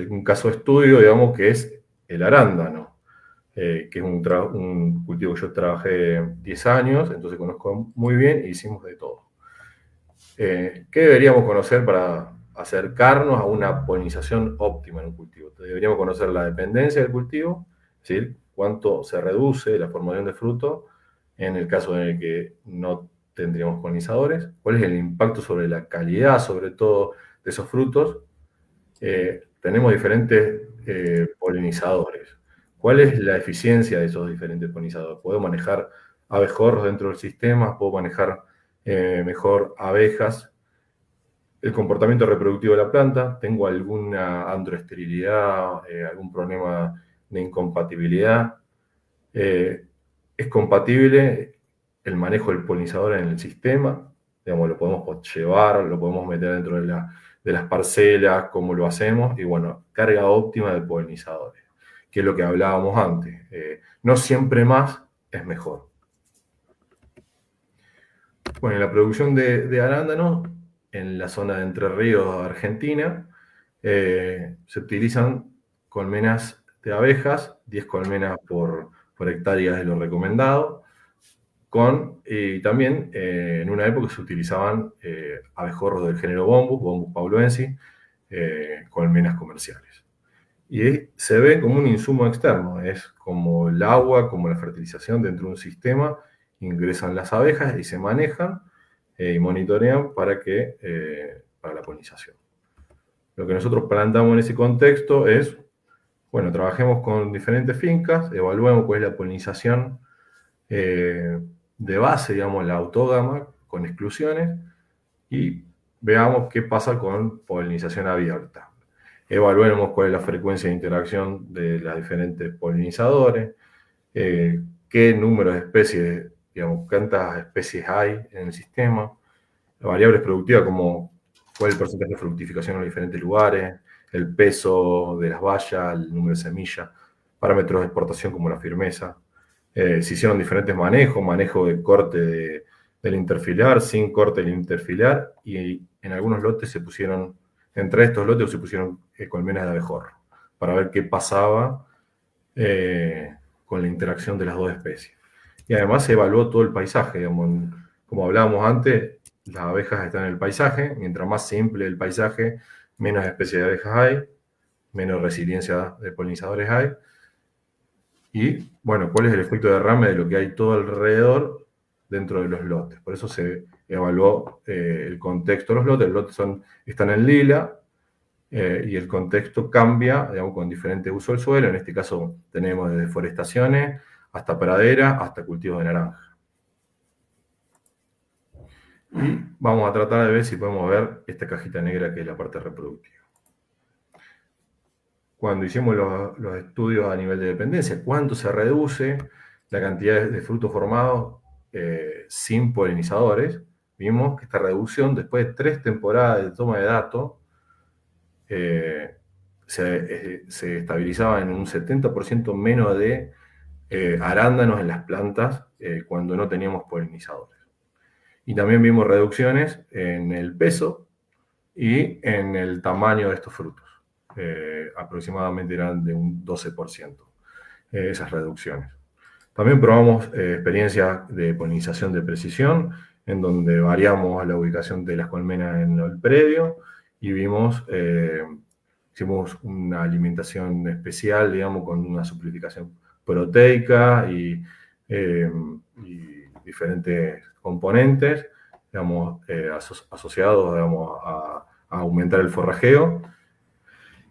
un caso de estudio, digamos, que es el arándano, que es un cultivo que yo trabajé 10 años, entonces conozco muy bien y hicimos de todo. ¿Qué deberíamos conocer para acercarnos a una polinización óptima en un cultivo? Deberíamos conocer la dependencia del cultivo, es decir, cuánto se reduce la formación de fruto en el caso en el que no tendríamos polinizadores, cuál es el impacto sobre la calidad, sobre todo, de esos frutos. Tenemos diferentes polinizadores. ¿Cuál es la eficiencia de esos diferentes polinizadores? ¿Puedo manejar abejorros dentro del sistema? ¿Puedo manejar mejor abejas? El comportamiento reproductivo de la planta, tengo alguna androesterilidad, algún problema de incompatibilidad. Es compatible el manejo del polinizador en el sistema, digamos, lo podemos llevar, lo podemos meter dentro de las parcelas, cómo lo hacemos, y bueno, carga óptima de polinizadores, que es lo que hablábamos antes. No siempre más es mejor. Bueno, en la producción de arándanos, en la zona de Entre Ríos, Argentina, se utilizan colmenas de abejas, 10 colmenas por hectárea es lo recomendado, y también en una época se utilizaban abejorros del género Bombus pauloensis, colmenas comerciales. Y se ve como un insumo externo, es como el agua, como la fertilización dentro de un sistema, ingresan las abejas y se manejan y monitorean para la polinización. Lo que nosotros plantamos en ese contexto es, bueno, trabajemos con diferentes fincas, evaluemos cuál es la polinización de base, digamos, la autógama, con exclusiones, y veamos qué pasa con polinización abierta. Evaluemos cuál es la frecuencia de interacción de los diferentes polinizadores, qué número de especies, digamos, cuántas especies hay en el sistema, variables productivas como cuál es el porcentaje de fructificación en los diferentes lugares, el peso de las bayas, el número de semillas, parámetros de exportación como la firmeza. Se hicieron diferentes manejos, manejo de corte del interfilar, sin corte del interfilar, y en algunos lotes se pusieron, entre estos lotes se pusieron colmenas de abejorro, para ver qué pasaba con la interacción de las dos especies. Y además se evaluó todo el paisaje, digamos, como hablábamos antes, las abejas están en el paisaje, mientras más simple el paisaje, menos especies de abejas hay, menos resiliencia de polinizadores hay. Y, bueno, cuál es el efecto de derrame de lo que hay todo alrededor dentro de los lotes. Por eso se evaluó el contexto de los lotes. Los lotes están en lila y el contexto cambia, digamos, con diferente uso del suelo. En este caso tenemos desde forestaciones hasta praderas, hasta cultivos de naranja. Y vamos a tratar de ver si podemos ver esta cajita negra que es la parte reproductiva. Cuando hicimos los estudios a nivel de dependencia, cuánto se reduce la cantidad de frutos formados sin polinizadores, vimos que esta reducción, después de 3 temporadas de toma de datos, se estabilizaba en un 70% menos de arándanos en las plantas cuando no teníamos polinizadores. Y también vimos reducciones en el peso y en el tamaño de estos frutos. Aproximadamente eran de un 12% esas reducciones. También probamos experiencias de polinización de precisión, en donde variamos la ubicación de las colmenas en el predio y hicimos una alimentación especial, digamos, con una simplificación proteica y diferentes componentes, digamos, asociados, digamos, a aumentar el forrajeo.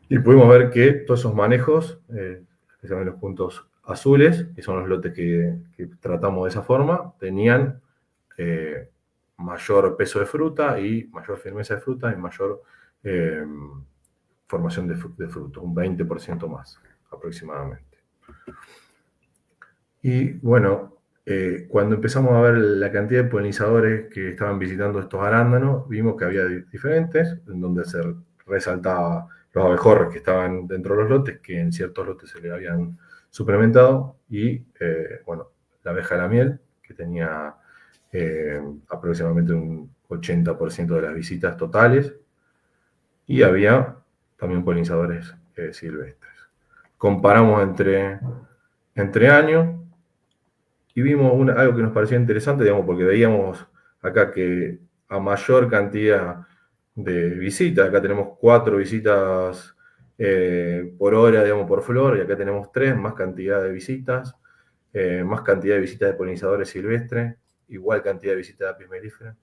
Y pudimos ver que todos esos manejos, especialmente los puntos azules, que son los lotes que tratamos de esa forma, tenían mayor peso de fruta y mayor firmeza de fruta y mayor formación de frutos, un 20% más. aproximadamente. Y bueno, cuando empezamos a ver la cantidad de polinizadores que estaban visitando estos arándanos, vimos que había diferentes, en donde se resaltaba los abejorros que estaban dentro de los lotes, que en ciertos lotes se le habían suplementado, y bueno, la abeja de la miel, que tenía aproximadamente un 80% de las visitas totales, y había también polinizadores silvestres. Comparamos entre años y vimos algo que nos pareció interesante, digamos, porque veíamos acá que a mayor cantidad de visitas, acá tenemos 4 visitas por hora, digamos, por flor, y acá tenemos 3, más cantidad de visitas, más cantidad de visitas de polinizadores silvestres, igual cantidad de visitas de apis mellifera.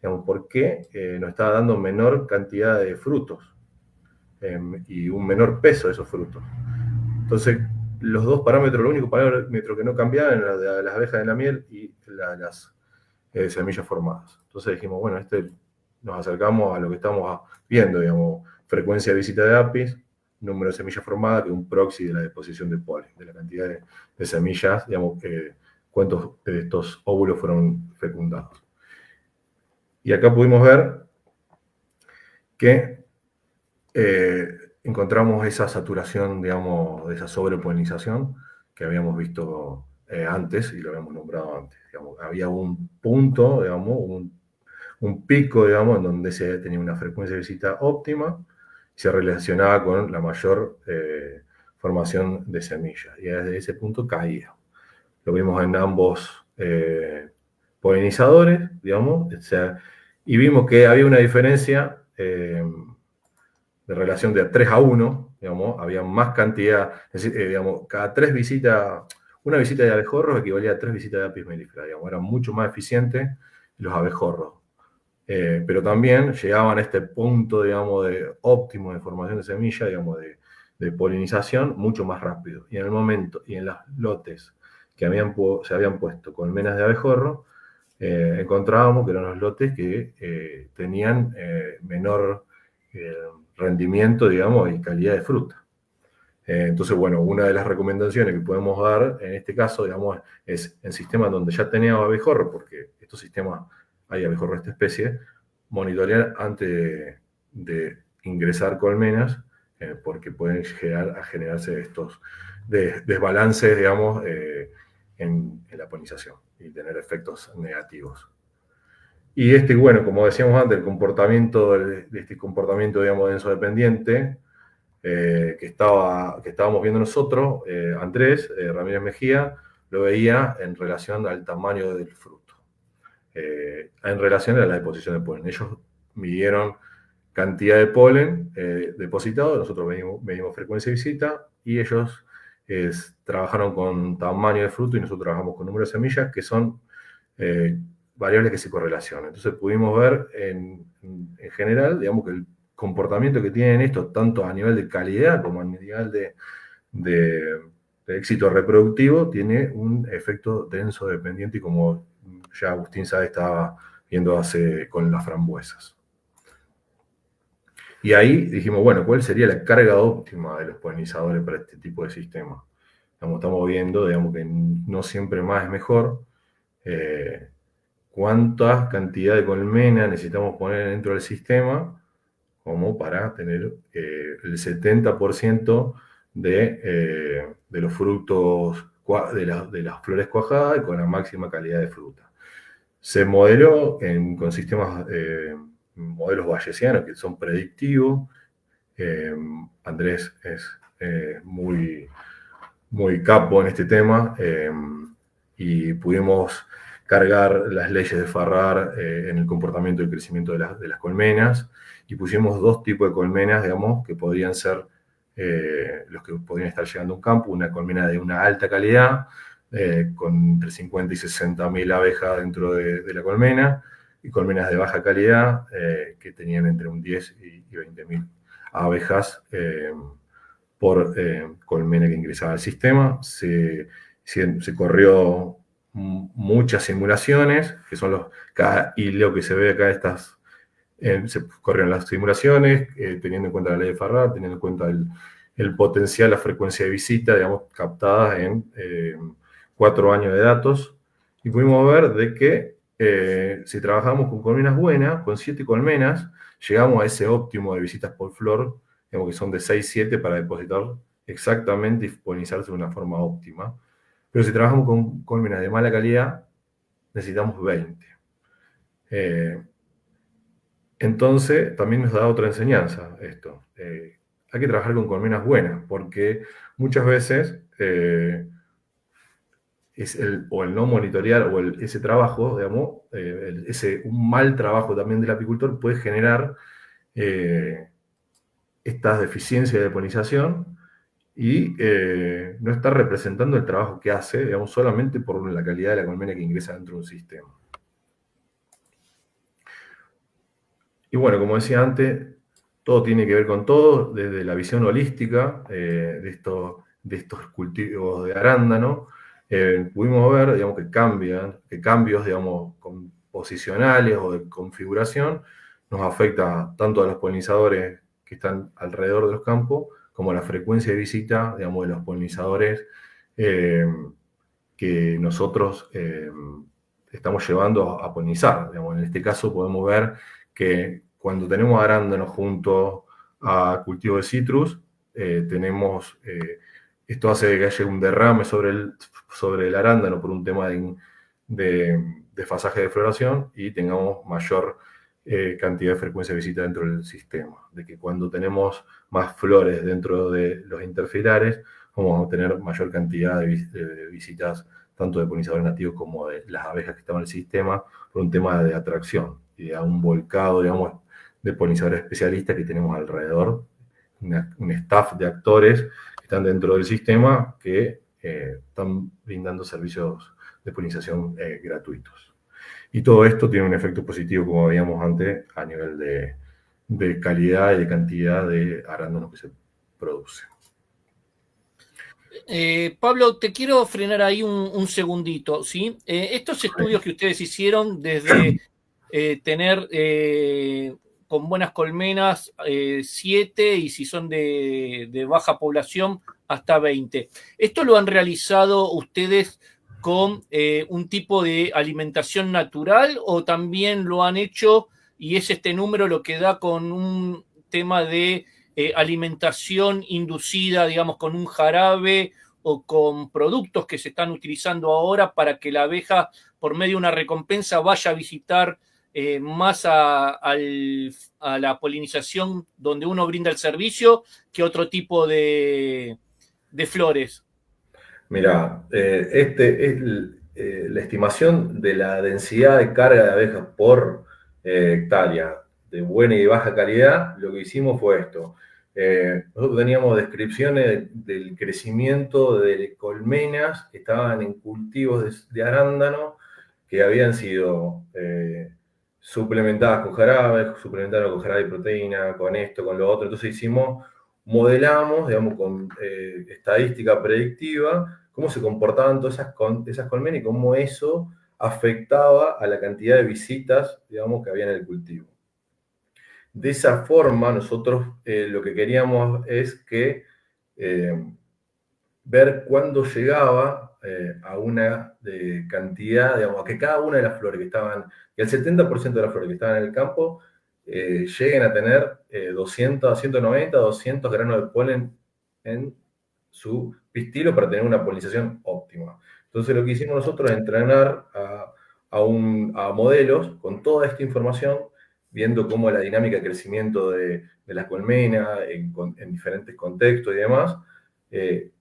Digamos, ¿por qué nos estaba dando menor cantidad de frutos y un menor peso de esos frutos? Entonces, los dos parámetros, lo único parámetro que no cambiaban era de las abejas de la miel y las semillas formadas. Entonces dijimos, bueno, nos acercamos a lo que estamos viendo, digamos, frecuencia de visita de apis, número de semillas formadas, que es un proxy de la deposición de polen, de la cantidad de semillas, digamos, cuántos de estos óvulos fueron fecundados. Y acá pudimos ver que encontramos esa saturación, digamos, de esa sobrepolinización que habíamos visto antes y lo habíamos nombrado antes. Digamos, había un punto, digamos, un pico, digamos, en donde se tenía una frecuencia de visita óptima y se relacionaba con la mayor formación de semillas. Y desde ese punto caía. Lo vimos en ambos polinizadores, digamos, o sea, y vimos que había una diferencia de relación de 3 a 1, digamos, había más cantidad, es decir, digamos, cada 3 visitas, una visita de abejorros equivalía a 3 visitas de apis mellifera, digamos, eran mucho más eficientes los abejorros. Pero también llegaban a este punto, digamos, de óptimo de formación de semilla, digamos, de polinización, mucho más rápido. Y en el momento, y en los lotes que se habían puesto colmenas de abejorro, encontrábamos que eran los lotes que tenían menor rendimiento, digamos, y calidad de fruta. Entonces, bueno, una de las recomendaciones que podemos dar en este caso, digamos, es en sistemas donde ya teníamos abejorro, porque estos sistemas hay abejorro de esta especie, monitorear antes de ingresar colmenas, porque pueden llegar a generarse estos desbalances, digamos, en la polinización y tener efectos negativos. Y bueno, como decíamos antes, el comportamiento de este comportamiento, digamos, denso-dependiente, que estábamos viendo nosotros, Andrés Ramírez Mejía, lo veía en relación al tamaño del fruto, en relación a la deposición de polen. Ellos midieron cantidad de polen depositado, nosotros medimos frecuencia de visita, y ellos trabajaron con tamaño de fruto y nosotros trabajamos con número de semillas, que son variables que se correlacionan. Entonces pudimos ver en general, digamos, que el comportamiento que tienen estos, tanto a nivel de calidad como a nivel de éxito reproductivo, tiene un efecto denso dependiente, y como ya Agustín Sáez estaba viendo con las frambuesas. Y ahí dijimos, bueno, ¿cuál sería la carga óptima de los polinizadores para este tipo de sistema? Estamos viendo, digamos, que no siempre más es mejor. ¿Cuánta cantidad de colmena necesitamos poner dentro del sistema como para tener el 70% de los frutos, de las flores cuajadas y con la máxima calidad de fruta? Se modeló con sistemas, modelos bayesianos que son predictivos. Andrés es muy capo en este tema, y pudimos cargar las leyes de Farrar en el comportamiento y el crecimiento de las colmenas, y pusimos 2 tipos de colmenas, digamos, que podrían ser los que podrían estar llegando a un campo: una colmena de una alta calidad, con entre 50 y 60.000 abejas dentro de la colmena, y colmenas de baja calidad, que tenían entre un 10 y 20.000 abejas por colmena que ingresaba al sistema. Se corrió muchas simulaciones, que son cada hilo que se ve acá, se corrieron las simulaciones, teniendo en cuenta la ley de Farrar, teniendo en cuenta el potencial, la frecuencia de visita, digamos, captada en 4 años de datos, y pudimos ver de que si trabajamos con colmenas buenas, con 7 colmenas, llegamos a ese óptimo de visitas por flor, digamos que son de 6-7 para depositar exactamente y polinizarse de una forma óptima. Pero si trabajamos con colmenas de mala calidad, necesitamos 20. Entonces, también nos da otra enseñanza esto. Hay que trabajar con colmenas buenas, porque muchas veces es el no monitorear o ese trabajo, digamos, un mal trabajo también del apicultor puede generar estas deficiencias de polinización y no está representando el trabajo que hace, digamos, solamente por la calidad de la colmena que ingresa dentro de un sistema. Y bueno, como decía antes, todo tiene que ver con todo, desde la visión holística de estos cultivos de arándano. Pudimos ver, digamos, que cambios, digamos, composicionales o de configuración nos afecta tanto a los polinizadores que están alrededor de los campos, como a la frecuencia de visita, digamos, de los polinizadores que nosotros estamos llevando a polinizar. Digamos, en este caso podemos ver que cuando tenemos arándanos junto a cultivo de citrus, esto hace que haya un derrame sobre el arándano por un tema de fasaje de floración y tengamos mayor cantidad de frecuencia de visita dentro del sistema. De que cuando tenemos más flores dentro de los interfilares, vamos a tener mayor cantidad de visitas tanto de polinizadores nativos como de las abejas que están en el sistema, por un tema de atracción y a un volcado, digamos, de polinizadores especialistas que tenemos alrededor, un staff de actores que están dentro del sistema que están brindando servicios de polinización gratuitos. Y todo esto tiene un efecto positivo, como veíamos antes, a nivel de calidad y de cantidad de arándanos que se producen. Pablo, te quiero frenar ahí un segundito, ¿sí? Estos estudios que ustedes hicieron desde tener con buenas colmenas 7 y si son de baja población hasta 20. ¿Esto lo han realizado ustedes con un tipo de alimentación natural o también lo han hecho y es este número lo que da con un tema de alimentación inducida, digamos, con un jarabe o con productos que se están utilizando ahora para que la abeja, por medio de una recompensa, vaya a visitar más a la polinización donde uno brinda el servicio que otro tipo de flores? Mira, la estimación de la densidad de carga de abejas por hectárea de buena y baja calidad, lo que hicimos fue esto. Nosotros teníamos descripciones del crecimiento de colmenas que estaban en cultivos de arándano que habían sido suplementadas con jarabe de proteína, con esto, con lo otro. Entonces modelamos, digamos, con estadística predictiva, cómo se comportaban todas esas colmenas y cómo eso afectaba a la cantidad de visitas, digamos, que había en el cultivo. De esa forma, nosotros lo que queríamos es que ver cuándo llegaba a una cantidad, digamos, a que cada una de las flores que estaban, que el 70% de las flores que estaban en el campo lleguen a tener 200, 190, 200 granos de polen en su pistilo para tener una polinización óptima. Entonces lo que hicimos nosotros es entrenar a modelos con toda esta información, viendo cómo la dinámica de crecimiento de las colmenas en diferentes contextos y demás,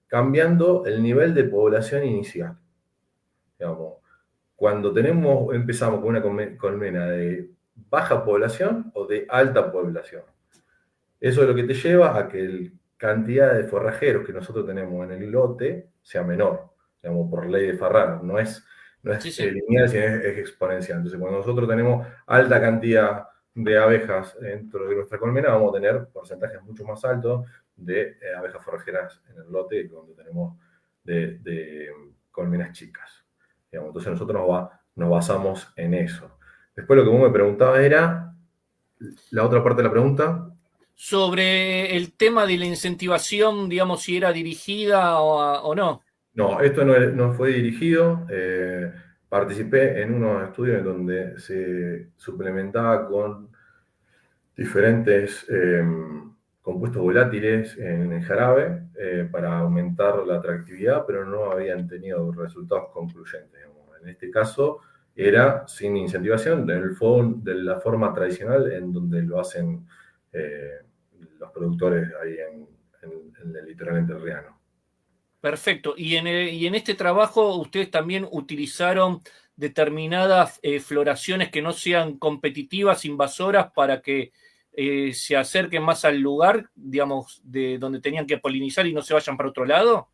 cambiando el nivel de población inicial. Digamos, cuando empezamos con una colmena de baja población o de alta población. Eso es lo que te lleva a que la cantidad de forrajeros que nosotros tenemos en el lote sea menor, digamos, por ley de Farrar. No es lineal, sino es exponencial. Entonces, cuando nosotros tenemos alta cantidad de abejas dentro de nuestra colmena, vamos a tener porcentajes mucho más altos de abejas forrajeras en el lote que cuando tenemos de colmenas chicas. Digamos, entonces nosotros nos basamos en eso. Después lo que vos me preguntabas era, la otra parte de la pregunta. sobre el tema de la incentivación, digamos, si era dirigida o no. No, esto no fue dirigido. Participé en unos estudios en donde se suplementaba con diferentes compuestos volátiles en el jarabe para aumentar la atractividad, pero no habían tenido resultados concluyentes. Digamos. En este caso era sin incentivación, de la forma tradicional en donde lo hacen los productores ahí en el litoral entrerriano. Perfecto. Y en este trabajo ustedes también utilizaron determinadas floraciones que no sean competitivas, invasoras, para que se acerquen más al lugar, digamos, de donde tenían que polinizar y no se vayan para otro lado.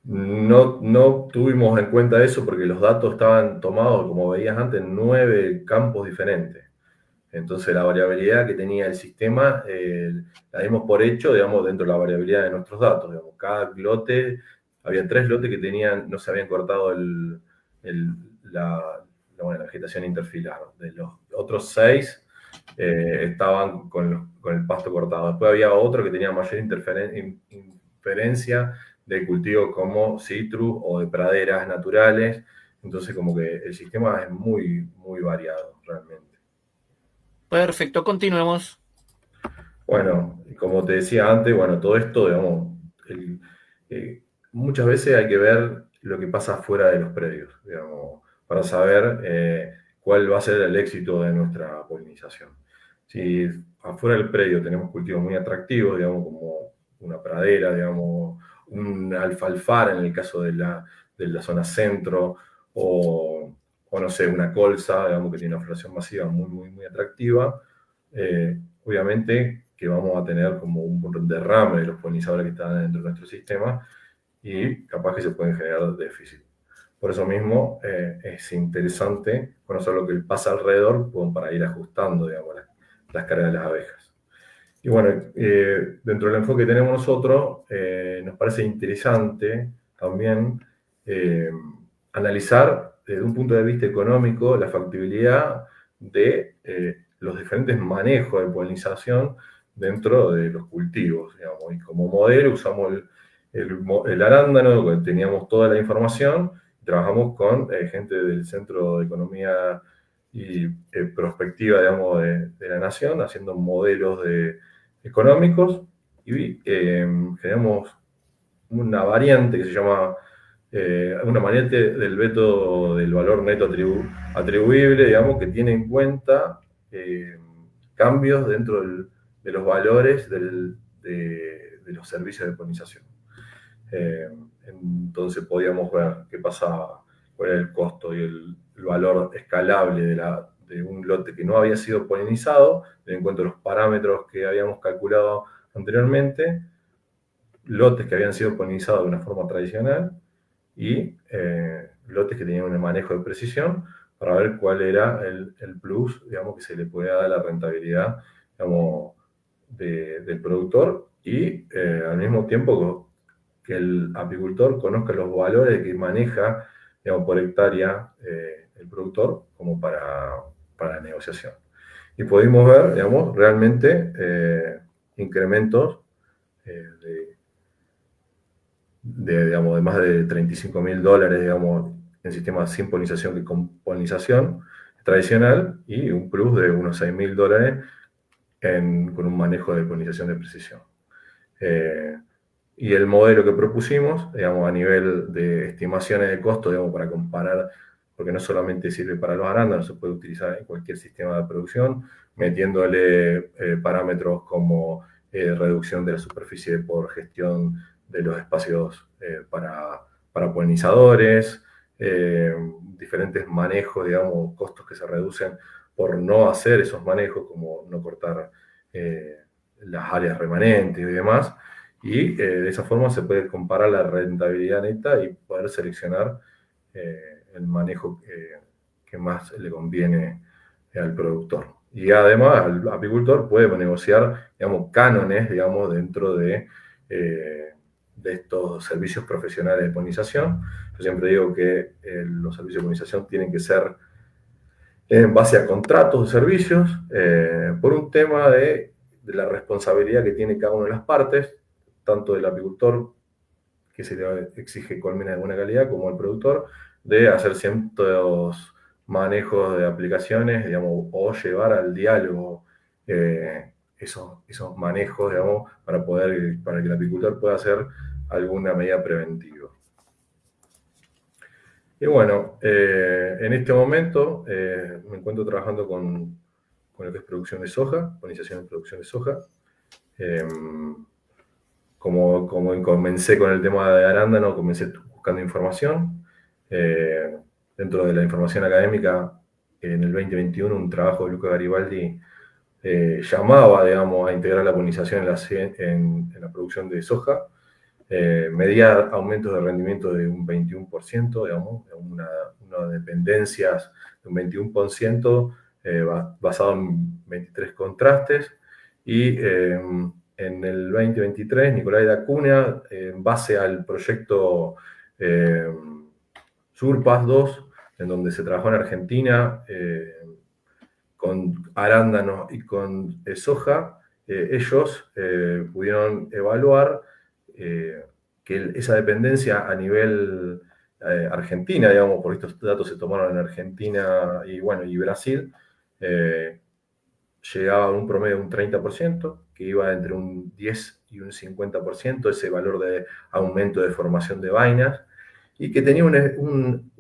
No tuvimos en cuenta eso porque los datos estaban tomados, como veías antes, en 9 campos diferentes. Entonces la variabilidad que tenía el sistema la dimos por hecho, digamos, dentro de la variabilidad de nuestros datos. Digamos, cada lote, había 3 lotes que no se habían cortado la vegetación interfilar. De los otros 6 estaban con el pasto cortado. Después había otro que tenía mayor inferencia de cultivos como citrus o de praderas naturales. Entonces como que el sistema es muy, muy variado realmente. Perfecto, continuemos. Bueno, como te decía antes, bueno, todo esto, digamos, muchas veces hay que ver lo que pasa fuera de los predios, digamos, para saber cuál va a ser el éxito de nuestra polinización. Si afuera del predio tenemos cultivos muy atractivos, digamos, como una pradera, digamos, un alfalfar en el caso de la zona centro, o no sé, una colza, digamos, que tiene una floración masiva muy, muy, muy atractiva, obviamente que vamos a tener como un derrame de los polinizadores que están dentro de nuestro sistema y capaz que se pueden generar déficit. Por eso mismo es interesante conocer lo que pasa alrededor para ir ajustando, digamos, las cargas de las abejas. Y bueno, dentro del enfoque que tenemos nosotros, nos parece interesante también analizar desde un punto de vista económico la factibilidad de los diferentes manejos de polinización dentro de los cultivos, digamos. Y como modelo usamos el arándano, donde teníamos toda la información, y trabajamos con gente del Centro de Economía y Prospectiva, digamos, de la Nación, haciendo modelos económicos, y generamos una variante que se llama una variante del veto del valor neto atribuible, digamos, que tiene en cuenta cambios dentro de los valores de los servicios de polinización. Entonces podíamos ver qué pasaba, cuál era el costo y el valor escalable de un lote que no había sido polinizado, teniendo en cuenta los parámetros que habíamos calculado anteriormente, lotes que habían sido polinizados de una forma tradicional y lotes que tenían un manejo de precisión para ver cuál era el plus, digamos, que se le puede dar a la rentabilidad, digamos, del productor y al mismo tiempo que el apicultor conozca los valores que maneja, digamos, por hectárea el productor como para la negociación. Y pudimos ver, digamos, realmente incrementos digamos, de más de $35.000, digamos, en sistemas sin polinización que con polinización tradicional, y un plus de unos $6.000 con un manejo de polinización de precisión. Y el modelo que propusimos, digamos, a nivel de estimaciones de costo, digamos, para comparar, porque no solamente sirve para los arándanos, se puede utilizar en cualquier sistema de producción, metiéndole parámetros como reducción de la superficie por gestión de los espacios para polinizadores, diferentes manejos, digamos, costos que se reducen por no hacer esos manejos, como no cortar las áreas remanentes y demás, y de esa forma se puede comparar la rentabilidad neta y poder seleccionar el manejo que más le conviene al productor. Y además el apicultor puede negociar, digamos, cánones, digamos, dentro de estos servicios profesionales de polinización. Yo siempre digo que los servicios de polinización tienen que ser en base a contratos de servicios, por un tema de de la responsabilidad que tiene cada una de las partes, tanto del apicultor, que se le exige colmena de buena calidad, como el productor, de hacer ciertos manejos de aplicaciones, digamos, o llevar al diálogo esos manejos, digamos, para que el apicultor pueda hacer alguna medida preventiva. Y bueno, en este momento me encuentro trabajando con lo que es producción de soja, polinización y producción de soja. Como comencé con el tema de arándano, comencé buscando información. Dentro de la información académica, en el 2021, un trabajo de Luca Garibaldi llamaba, digamos, a integrar la polinización en la producción de soja. Medía aumentos de rendimiento de un 21%, digamos, una dependencias de un 21%, basado en 23 contrastes. Y en el 2023, Nicolás da Cunha, en base al proyecto Surpass 2, en donde se trabajó en Argentina con arándano y con soja, ellos pudieron evaluar que esa dependencia a nivel Argentina, digamos, por estos datos se tomaron en Argentina y Brasil, llegaba a un promedio de un 30%, que iba entre un 10 y un 50%, ese valor de aumento de formación de vainas, y que tenía un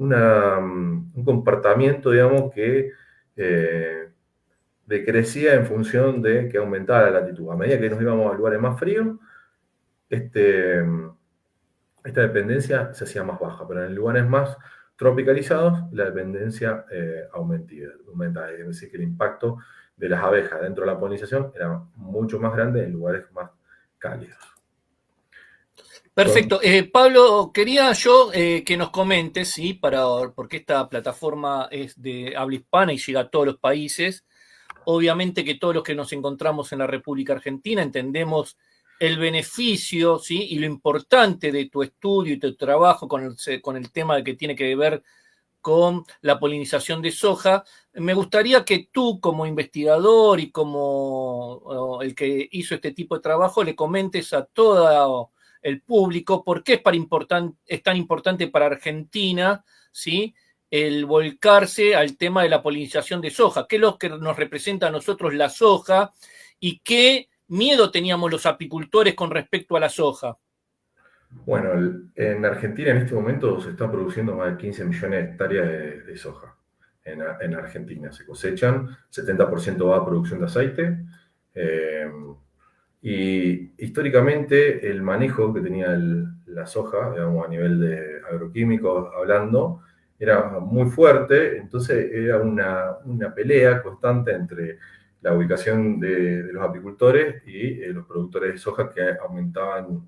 comportamiento, digamos, que decrecía en función de que aumentaba la latitud. A medida que nos íbamos a lugares más fríos, esta dependencia se hacía más baja, pero en lugares más tropicalizados la dependencia aumentaba. Es decir, que el impacto de las abejas dentro de la polinización era mucho más grande en lugares más cálidos. Perfecto. Pablo, quería yo que nos comentes, ¿sí? Porque esta plataforma es de habla hispana y llega a todos los países. Obviamente que todos los que nos encontramos en la República Argentina entendemos el beneficio, ¿sí? Y lo importante de tu estudio y tu trabajo con el tema que tiene que ver con la polinización de soja. Me gustaría que tú, como investigador y como el que hizo este tipo de trabajo, le comentes a todo el público por qué es tan importante para Argentina, ¿sí? El volcarse al tema de la polinización de soja, qué es lo que nos representa a nosotros la soja y qué miedo teníamos los apicultores con respecto a la soja. Bueno, en Argentina en este momento se está produciendo más de 15 millones de hectáreas de soja. En Argentina se cosechan, 70% va a producción de aceite. Y históricamente el manejo que tenía la soja, digamos, a nivel de agroquímicos hablando, era muy fuerte. Entonces era una pelea constante entre la ubicación de los apicultores y los productores de soja, que aumentaban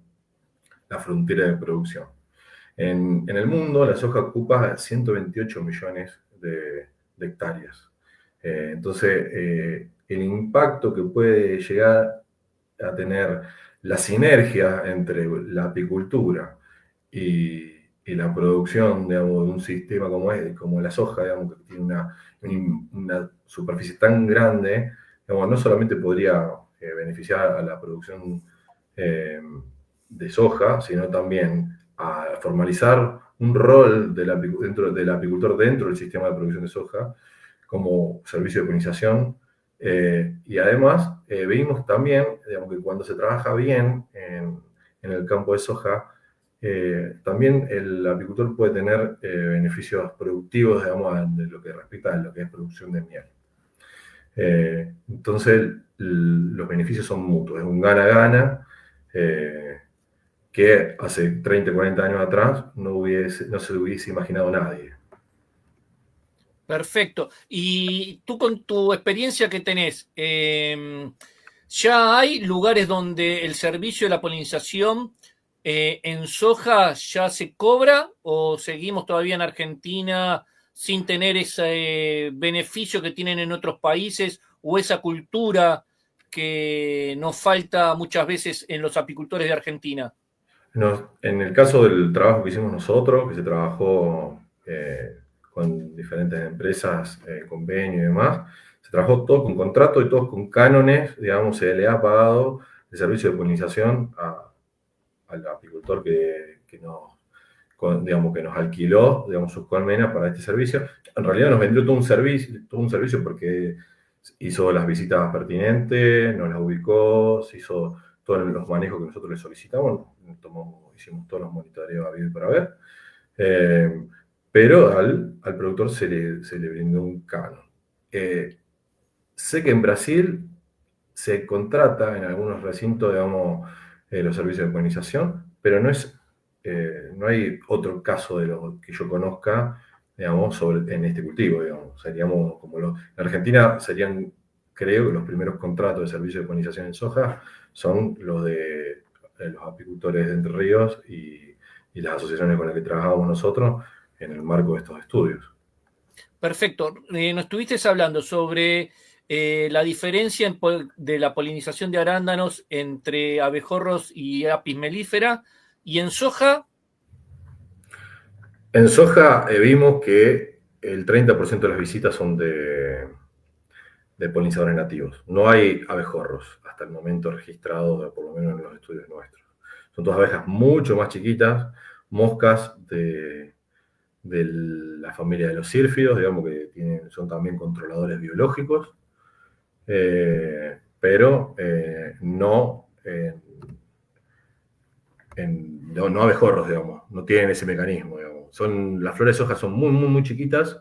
la frontera de producción. En el mundo, la soja ocupa 128 millones de hectáreas. Entonces, el impacto que puede llegar a tener la sinergia entre la apicultura y la producción, digamos, de un sistema como la soja, digamos, que tiene una superficie tan grande, digamos, no solamente podría beneficiar a la producción de soja, sino también a formalizar un rol del apicultor dentro del sistema de producción de soja como servicio de polinización. Y además vimos también, digamos, que cuando se trabaja bien en el campo de soja, también el apicultor puede tener beneficios productivos, digamos, de lo que respecta a lo que es producción de miel. Entonces, los beneficios son mutuos, es un gana-gana, que hace 30, 40 años atrás no se hubiese imaginado nadie. Perfecto. Y tú, con tu experiencia que tenés, ¿ya hay lugares donde el servicio de la polinización en soja ya se cobra, o seguimos todavía en Argentina sin tener ese beneficio que tienen en otros países, o esa cultura que nos falta muchas veces en los apicultores de Argentina? En el caso del trabajo que hicimos nosotros, que se trabajó con diferentes empresas, convenio y demás, se trabajó todo con contrato y todos con cánones, digamos, se le ha pagado el servicio de polinización al apicultor que nos alquiló, digamos, sus colmenas para este servicio. En realidad nos vendió todo un servicio porque hizo las visitas pertinentes, nos las ubicó, se hizo todos los manejos que nosotros le solicitamos, hicimos todos los monitoreos habidos para ver, pero al productor se le brindó un canon. Sé que en Brasil se contrata en algunos recintos, digamos, los servicios de polinización, pero no hay otro caso de lo que yo conozca, digamos, en este cultivo, digamos. Seríamos en Argentina serían, creo que los primeros contratos de servicio de polinización en soja son los de los apicultores de Entre Ríos y las asociaciones con las que trabajamos nosotros en el marco de estos estudios. Perfecto. Nos estuviste hablando sobre la diferencia de la polinización de arándanos entre abejorros y apis mellifera. ¿Y en soja? En soja vimos que el 30% de las visitas son de polinizadores nativos. No hay abejorros hasta el momento registrados, por lo menos en los estudios nuestros. Son todas abejas mucho más chiquitas, moscas de la familia de los sírfidos, digamos que son también controladores biológicos, pero no abejorros, digamos, no tienen ese mecanismo, digamos. Las flores de soja son muy, muy, muy chiquitas,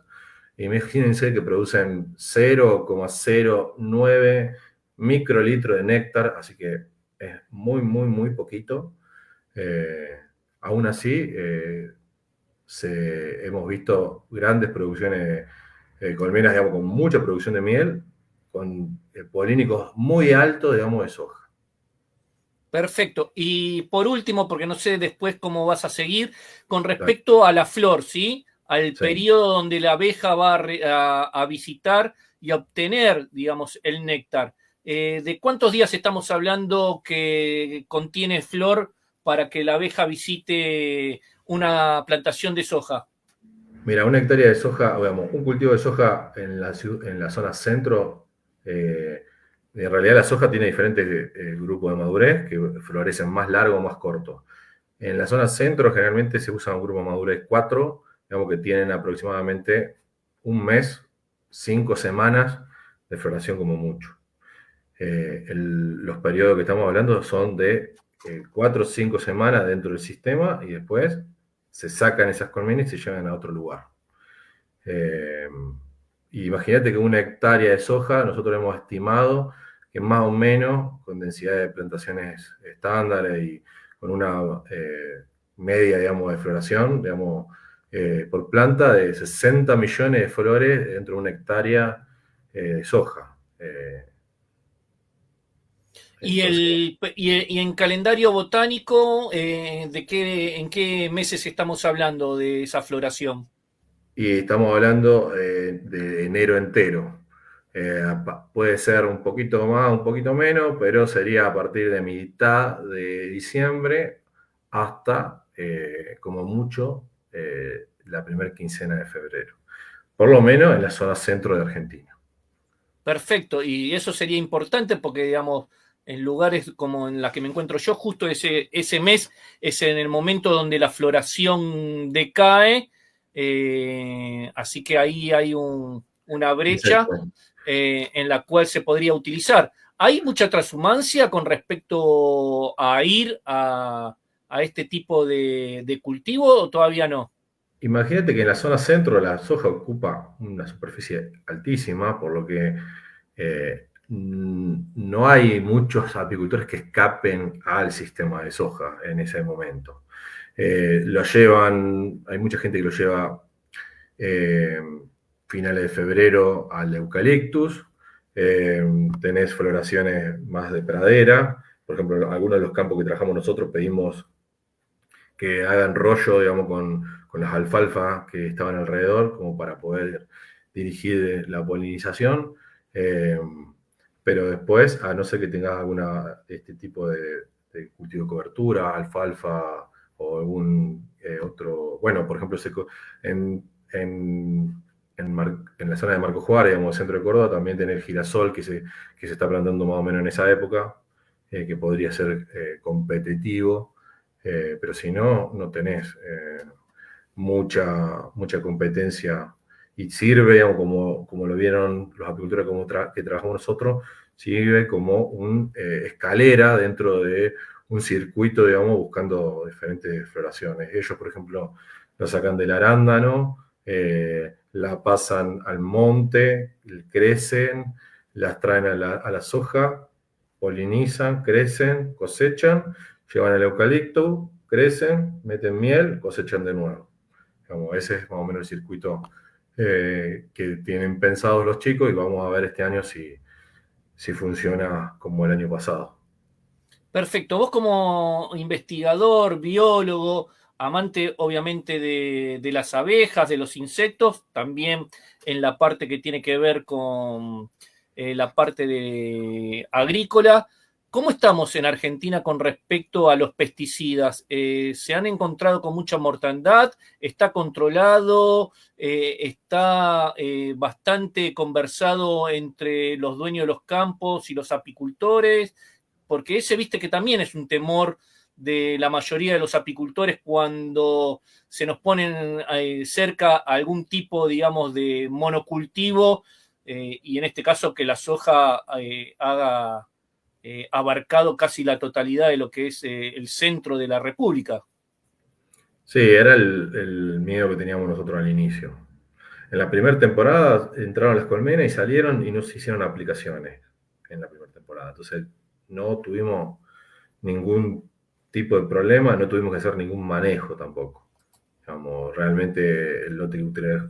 y imagínense que producen 0,09 microlitros de néctar, así que es muy, muy, muy poquito. Aún así, hemos visto grandes producciones de colmenas, digamos, con mucha producción de miel, con polínicos muy altos, digamos, de soja. Perfecto. Y por último, porque no sé después cómo vas a seguir, con respecto a la flor, ¿sí? Al periodo donde la abeja va a visitar y a obtener, digamos, el néctar. ¿De cuántos días estamos hablando que contiene flor para que la abeja visite una plantación de soja? Mira, una hectárea de soja, digamos, un cultivo de soja en la zona centro, en realidad la soja tiene diferentes grupos de madurez que florecen más largo o más corto. En la zona centro generalmente se usa un grupo de madurez 4, digamos que tienen aproximadamente un mes, 5 semanas de floración como mucho. Los periodos que estamos hablando son de 4 o 5 semanas dentro del sistema y después se sacan esas colmenas y se llevan a otro lugar. Imagínate que una hectárea de soja nosotros hemos estimado que más o menos con densidad de plantaciones estándares y con una media, digamos, de floración, digamos, por planta de 60 millones de flores dentro de una hectárea de soja. Y en calendario botánico, en qué meses estamos hablando de esa floración? Y estamos hablando de enero entero. Puede ser un poquito más, un poquito menos, pero sería a partir de mitad de diciembre hasta, como mucho, la primera quincena de febrero. Por lo menos en la zona centro de Argentina. Perfecto, y eso sería importante porque, digamos, en lugares como en la que me encuentro yo, justo ese mes es en el momento donde la floración decae, así que ahí hay una brecha en la cual se podría utilizar. ¿Hay mucha transhumancia con respecto a ir a este tipo de cultivo o todavía no? Imagínate que en la zona centro la soja ocupa una superficie altísima, por lo que no hay muchos apicultores que escapen al sistema de soja en ese momento. Lo llevan, hay mucha gente que lo lleva finales de febrero al eucaliptus, tenés floraciones más de pradera, por ejemplo, algunos de los campos que trabajamos nosotros pedimos que hagan rollo, digamos, con las alfalfas que estaban alrededor, como para poder dirigir la polinización. Pero después, a no ser que tengas este tipo de cultivo de cobertura, alfalfa o algún otro, bueno, por ejemplo, en en la zona de Marco Juárez, digamos, el centro de Córdoba, también tener girasol que se está plantando más o menos en esa época, que podría ser competitivo, pero si no, no tenés mucha competencia y sirve, digamos, como lo vieron los apicultores que trabajamos nosotros, sirve como una escalera dentro de un circuito, digamos, buscando diferentes floraciones. Ellos, por ejemplo, lo sacan del arándano, la pasan al monte, crecen, las traen a la soja, polinizan, crecen, cosechan, llevan el eucalipto, crecen, meten miel, cosechan de nuevo. Digamos, ese es más o menos el circuito que tienen pensados los chicos y vamos a ver este año si funciona como el año pasado. Perfecto. Vos como investigador, biólogo, amante obviamente de las abejas, de los insectos, también en la parte que tiene que ver con la parte de agrícola. ¿Cómo estamos en Argentina con respecto a los pesticidas? ¿Se han encontrado con mucha mortandad? ¿Está controlado? ¿Está bastante conversado entre los dueños de los campos y los apicultores? Porque ese, viste, que también es un temor de la mayoría de los apicultores cuando se nos ponen cerca algún tipo, digamos, de monocultivo, y en este caso que la soja haga abarcado casi la totalidad de lo que es el centro de la República. Sí, era el miedo que teníamos nosotros al inicio. En la primera temporada entraron las colmenas y salieron y no se hicieron aplicaciones en la primera temporada. Entonces no tuvimos ningún tipo de problema, no tuvimos que hacer ningún manejo tampoco. Digamos, realmente el lote que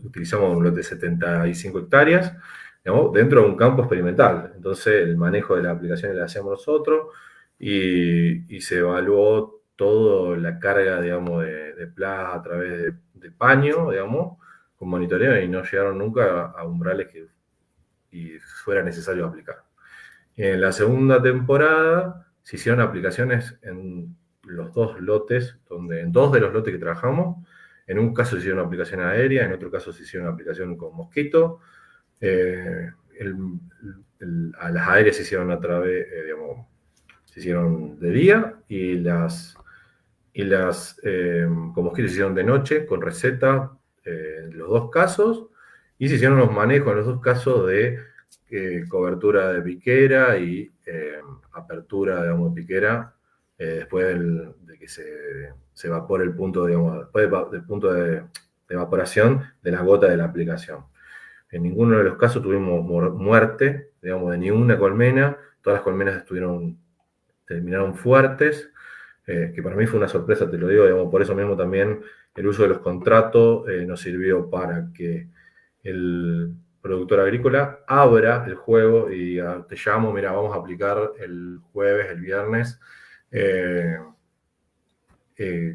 utilizamos es un lote de 75 hectáreas, digamos, dentro de un campo experimental. Entonces el manejo de las aplicaciones la hacíamos nosotros y se evaluó toda la carga, digamos, de plagas a través de paño, digamos, con monitoreo y no llegaron nunca a umbrales que y fuera necesario aplicar. En la segunda temporada se hicieron aplicaciones en los dos lotes, en dos de los lotes que trabajamos. En un caso se hicieron una aplicación aérea, en otro caso se hicieron una aplicación con mosquito. A las aéreas se hicieron a través, digamos, se hicieron de día y las con mosquito se hicieron de noche, con receta en los dos casos, y se hicieron los manejos en los dos casos de cobertura de piquera y apertura, digamos, de piquera después de que se evapore el punto, digamos, después del punto de evaporación de la gota de la aplicación. En ninguno de los casos tuvimos muerte, digamos, de ninguna colmena. Todas las colmenas terminaron fuertes, que para mí fue una sorpresa, te lo digo, digamos, por eso mismo también el uso de los contratos nos sirvió para que el productor agrícola abra el juego y diga, te llamo, mira, vamos a aplicar el jueves, el viernes,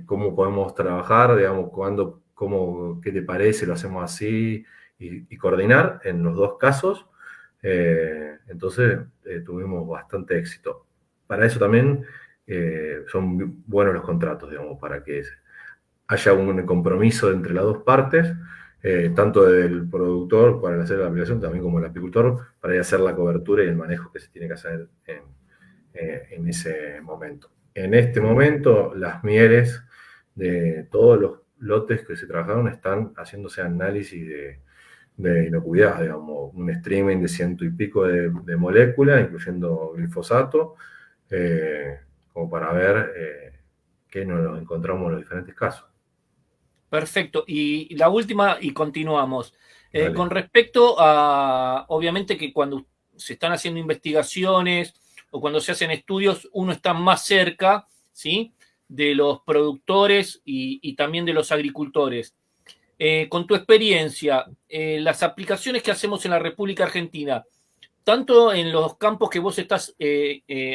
cómo podemos trabajar, digamos, qué te parece, lo hacemos así, y coordinar en los dos casos. Entonces tuvimos bastante éxito. Para eso también son buenos los contratos, digamos, para que haya un compromiso entre las dos partes, tanto del productor para hacer la aplicación, también como el apicultor, para ir a hacer la cobertura y el manejo que se tiene que hacer en ese momento. En este momento, las mieles de todos los lotes que se trabajaron están haciéndose análisis de inocuidad, digamos, un streaming de 100 y pico de moléculas, incluyendo glifosato, como para ver qué nos encontramos en los diferentes casos. Perfecto. Y la última, y continuamos. Con respecto a, obviamente que cuando se están haciendo investigaciones o cuando se hacen estudios, uno está más cerca, ¿sí?, de los productores y también de los agricultores. Con tu experiencia, las aplicaciones que hacemos en la República Argentina, tanto en los campos que vos estás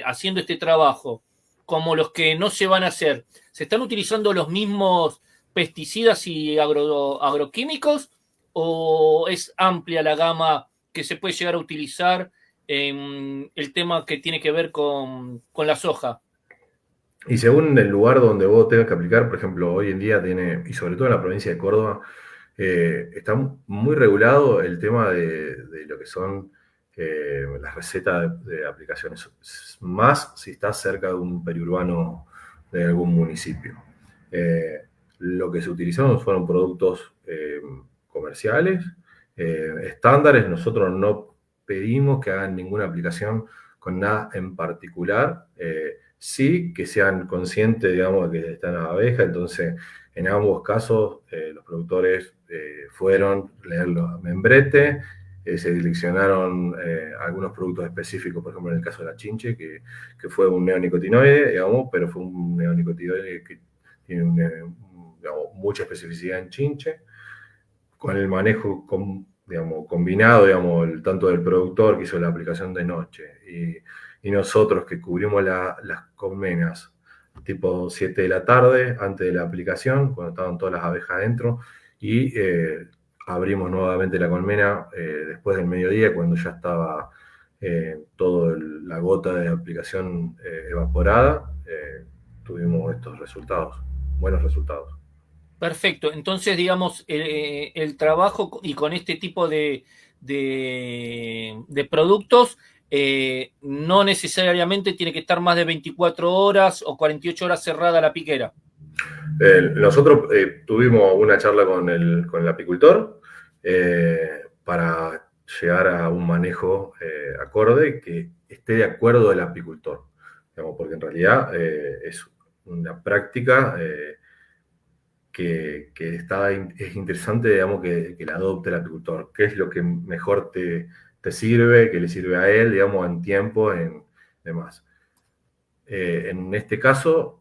haciendo este trabajo, como los que no se van a hacer, ¿se están utilizando los mismos pesticidas y agroquímicos o es amplia la gama que se puede llegar a utilizar en el tema que tiene que ver con la soja? Y según el lugar donde vos tengas que aplicar, por ejemplo, hoy en día y sobre todo en la provincia de Córdoba, está muy regulado el tema de lo que son las recetas de aplicaciones, más si estás cerca de un periurbano de algún municipio. Lo que se utilizaron fueron productos comerciales, estándares. Nosotros no pedimos que hagan ninguna aplicación con nada en particular, sí que sean conscientes, digamos, de que están abejas. Entonces, en ambos casos, los productores fueron a leerlo a membrete, se seleccionaron algunos productos específicos, por ejemplo, en el caso de la chinche, que fue un neonicotinoide, digamos, pero fue un neonicotinoide que tiene digamos, mucha especificidad en chinche, con el manejo digamos, combinado, digamos, tanto del productor que hizo la aplicación de noche y nosotros que cubrimos las colmenas tipo 7 de la tarde, antes de la aplicación, cuando estaban todas las abejas adentro, y abrimos nuevamente la colmena después del mediodía, cuando ya estaba toda la gota de aplicación evaporada. Tuvimos estos resultados, buenos resultados. Perfecto. Entonces, digamos, el trabajo y con este tipo de productos no necesariamente tiene que estar más de 24 horas o 48 horas cerrada la piquera. Nosotros tuvimos una charla con el apicultor para llegar a un manejo acorde que esté de acuerdo del apicultor, digamos, porque en realidad es una práctica que es interesante, digamos, que la adopte el apicultor. ¿Qué es lo que mejor te sirve, que le sirve a él, digamos, en tiempo, en demás? En este caso,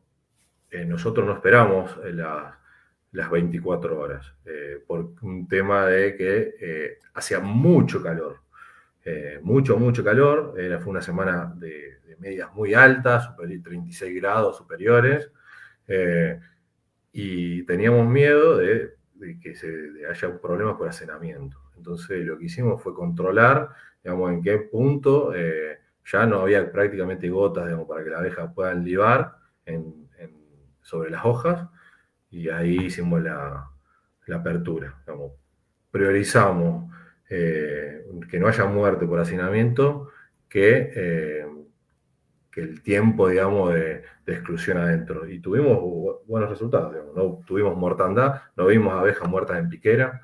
nosotros no esperamos las 24 horas, por un tema de que hacía mucho calor, mucho calor. Fue una semana de medias muy altas, 36 grados superiores, y teníamos miedo de que haya problemas por hacinamiento. Entonces lo que hicimos fue controlar, digamos, en qué punto ya no había prácticamente gotas, digamos, para que las abejas puedan libar sobre las hojas, y ahí hicimos la apertura. Digamos, priorizamos que no haya muerte por hacinamiento, que el tiempo, digamos, de exclusión adentro. Y tuvimos buenos resultados, digamos. No tuvimos mortandad, no vimos abejas muertas en piquera.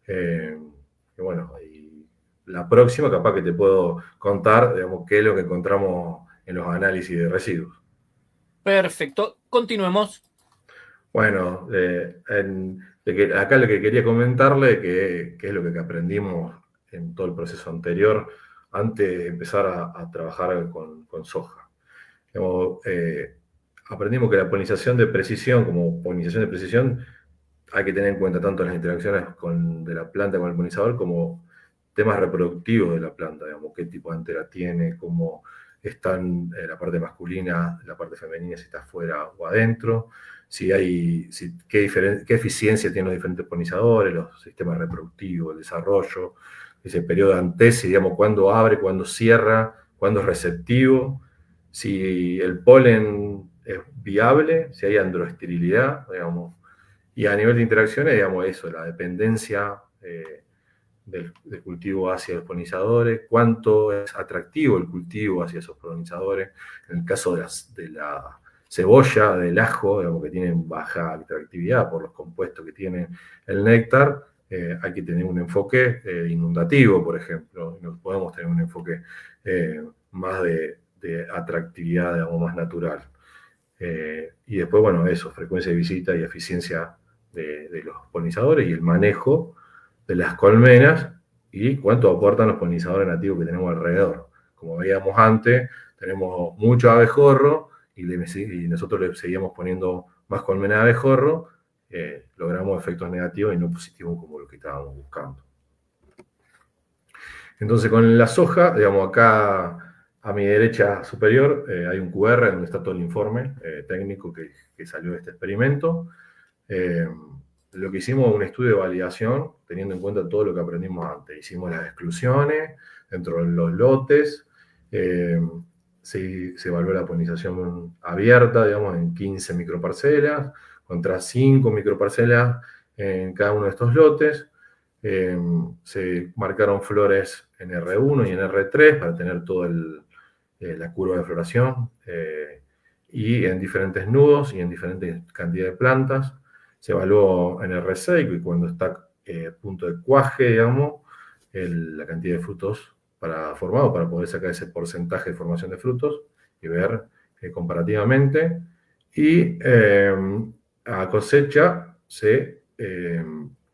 Y bueno, y la próxima capaz que te puedo contar, digamos, qué es lo que encontramos en los análisis de residuos. Perfecto, continuemos. Bueno, acá lo que quería comentarle, que es lo que aprendimos en todo el proceso anterior, antes de empezar a trabajar con soja. Digamos, aprendimos que la polinización de precisión, como polinización de precisión, hay que tener en cuenta tanto las interacciones de la planta con el polinizador como temas reproductivos de la planta, digamos, qué tipo de antera tiene, cómo están la parte masculina, la parte femenina, si está afuera o adentro, qué eficiencia tienen los diferentes polinizadores, los sistemas reproductivos, el desarrollo, ese periodo de antesis, digamos, cuándo abre, cuándo cierra, cuándo es receptivo, si el polen es viable, si hay androesterilidad, digamos. Y a nivel de interacciones, digamos, eso, la dependencia del cultivo hacia los polinizadores, cuánto es atractivo el cultivo hacia esos polinizadores. En el caso de la cebolla, del ajo, digamos, que tienen baja atractividad por los compuestos que tiene el néctar, hay que tener un enfoque inundativo, por ejemplo. No podemos tener un enfoque más de atractividad, digamos, más natural. Y después, bueno, eso, frecuencia de visita y eficiencia de los polinizadores y el manejo de las colmenas y cuánto aportan los polinizadores nativos que tenemos alrededor. Como veíamos antes, tenemos mucho abejorro y nosotros le seguíamos poniendo más colmena de abejorro, logramos efectos negativos y no positivos como lo que estábamos buscando. Entonces, con la soja, digamos, acá a mi derecha superior hay un QR donde está todo el informe técnico que salió de este experimento. Lo que hicimos fue un estudio de validación, teniendo en cuenta todo lo que aprendimos antes. Hicimos las exclusiones dentro de los lotes, se evaluó la polinización abierta, digamos, en 15 microparcelas, contra 5 microparcelas en cada uno de estos lotes. Se marcaron flores en R1 y en R3 para tener toda la curva de floración, y en diferentes nudos y en diferentes cantidades de plantas. Se evaluó en R6, y cuando está a punto de cuaje, digamos, la cantidad de frutos formado para poder sacar ese porcentaje de formación de frutos y ver comparativamente. Y a cosecha se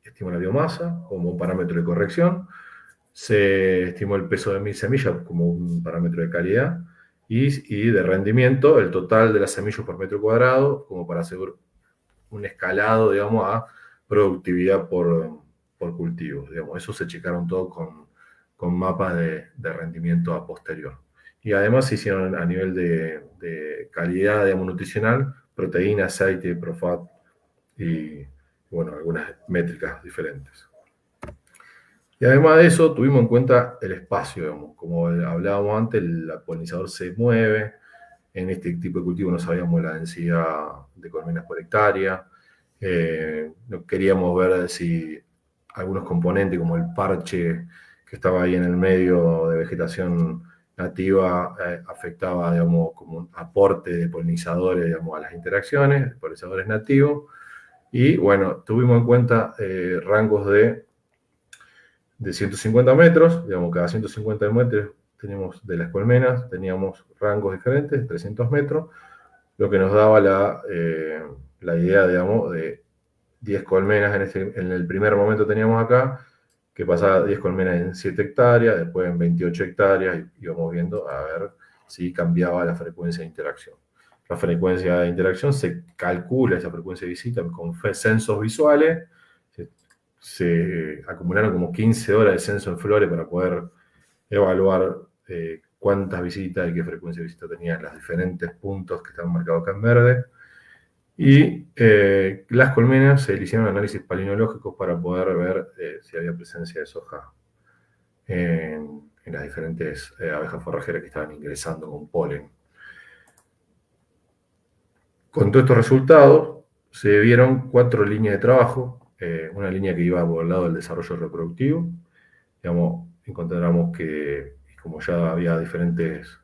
estimó la biomasa como un parámetro de corrección, se estimó el peso de mi semilla como un parámetro de calidad, y de rendimiento el total de las semillas por metro cuadrado, como para hacer un escalado, digamos, a productividad por cultivo. Digamos. Eso se checaron todo con mapas de rendimiento a posterior. Y además se hicieron a nivel de calidad, digamos, nutricional, proteína, aceite, profat y, bueno, algunas métricas diferentes. Y además de eso, tuvimos en cuenta el espacio, digamos. Como hablábamos antes, el polinizador se mueve. En este tipo de cultivo no sabíamos la densidad de colmenas por hectárea. No queríamos ver si algunos componentes, como el parche que estaba ahí en el medio de vegetación nativa, afectaba, digamos, como un aporte de polinizadores, digamos, a las interacciones, polinizadores nativos. Y bueno, tuvimos en cuenta rangos de 150 metros, digamos, cada 150 metros teníamos de las colmenas, teníamos rangos diferentes, 300 metros, lo que nos daba la idea, digamos, de 10 colmenas en el primer momento teníamos acá, que pasaba 10 colmenas en 7 hectáreas, después en 28 hectáreas, y íbamos viendo a ver si cambiaba la frecuencia de interacción. La frecuencia de interacción se calcula, esa frecuencia de visita, con censos visuales. Se acumularon como 15 horas de censo en flores para poder evaluar cuántas visitas y qué frecuencia de visita tenían los diferentes puntos que están marcados acá en verde. Y las colmenas se le hicieron análisis palinológicos para poder ver si había presencia de soja en las diferentes abejas forrajeras que estaban ingresando con polen. Con todos estos resultados se vieron 4 líneas de trabajo. Una línea que iba por el lado del desarrollo reproductivo. Digamos, encontramos que, como ya había diferentes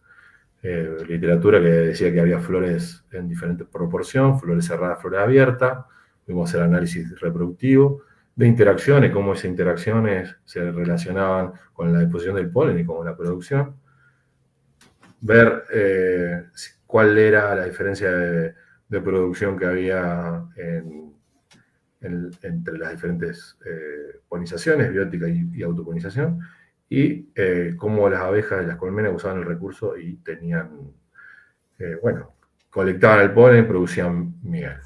literatura que decía que había flores en diferentes proporciones, flores cerradas, flores abiertas. Vimos el análisis reproductivo de interacciones, cómo esas interacciones se relacionaban con la disposición del polen y con la producción. Ver cuál era la diferencia de producción que había entre las diferentes polinizaciones, biótica y autopolinización, y cómo las abejas de las colmenas usaban el recurso y tenían, colectaban el polen y producían miel.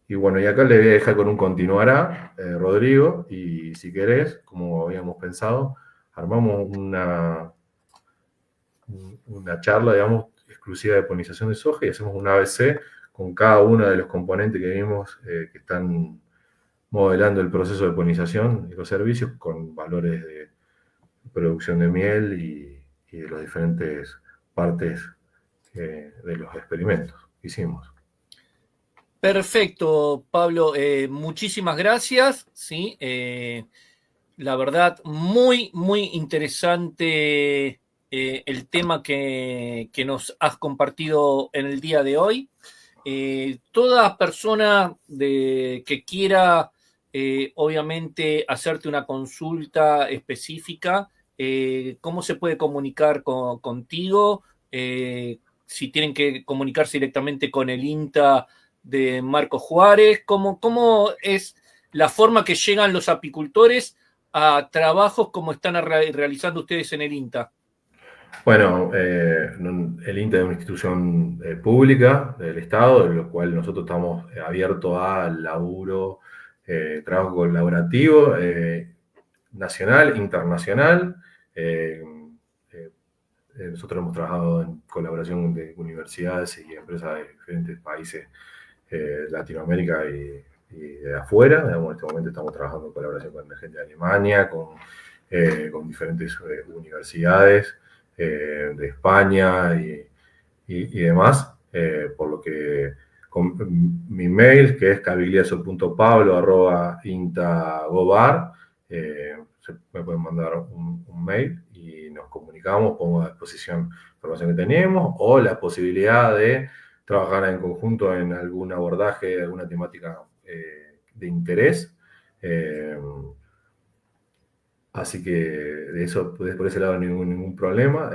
Y bueno, y acá le voy a dejar con un continuará, Rodrigo, y si querés, como habíamos pensado, armamos una charla, digamos, exclusiva de polinización de soja, y hacemos un ABC con cada uno de los componentes que vimos que están modelando el proceso de polinización y los servicios, con valores de producción de miel y de las diferentes partes de los experimentos que hicimos. Perfecto, Pablo. Muchísimas gracias. ¿Sí? La verdad, muy, muy interesante el tema que nos has compartido en el día de hoy. Toda persona que quiera, obviamente, hacerte una consulta específica, ¿cómo se puede comunicar contigo? Si tienen que comunicarse directamente con el INTA de Marcos Juárez, ¿cómo es la forma que llegan los apicultores a trabajos como están realizando ustedes en el INTA? Bueno, el INTA es una institución pública del Estado, en lo cual nosotros estamos abiertos al laburo, trabajo colaborativo, nacional, internacional. Nosotros hemos trabajado en colaboración de universidades y empresas de diferentes países de Latinoamérica y de afuera. Digamos, en este momento estamos trabajando en colaboración con gente de Alemania, con diferentes universidades de España y demás, por lo que mi mail, que es cavigliaso.pablo@intagobar. Me pueden mandar un mail y nos comunicamos, pongo a disposición la información que tenemos o la posibilidad de trabajar en conjunto en algún abordaje, alguna temática de interés. Así que de eso, por ese lado, ningún problema.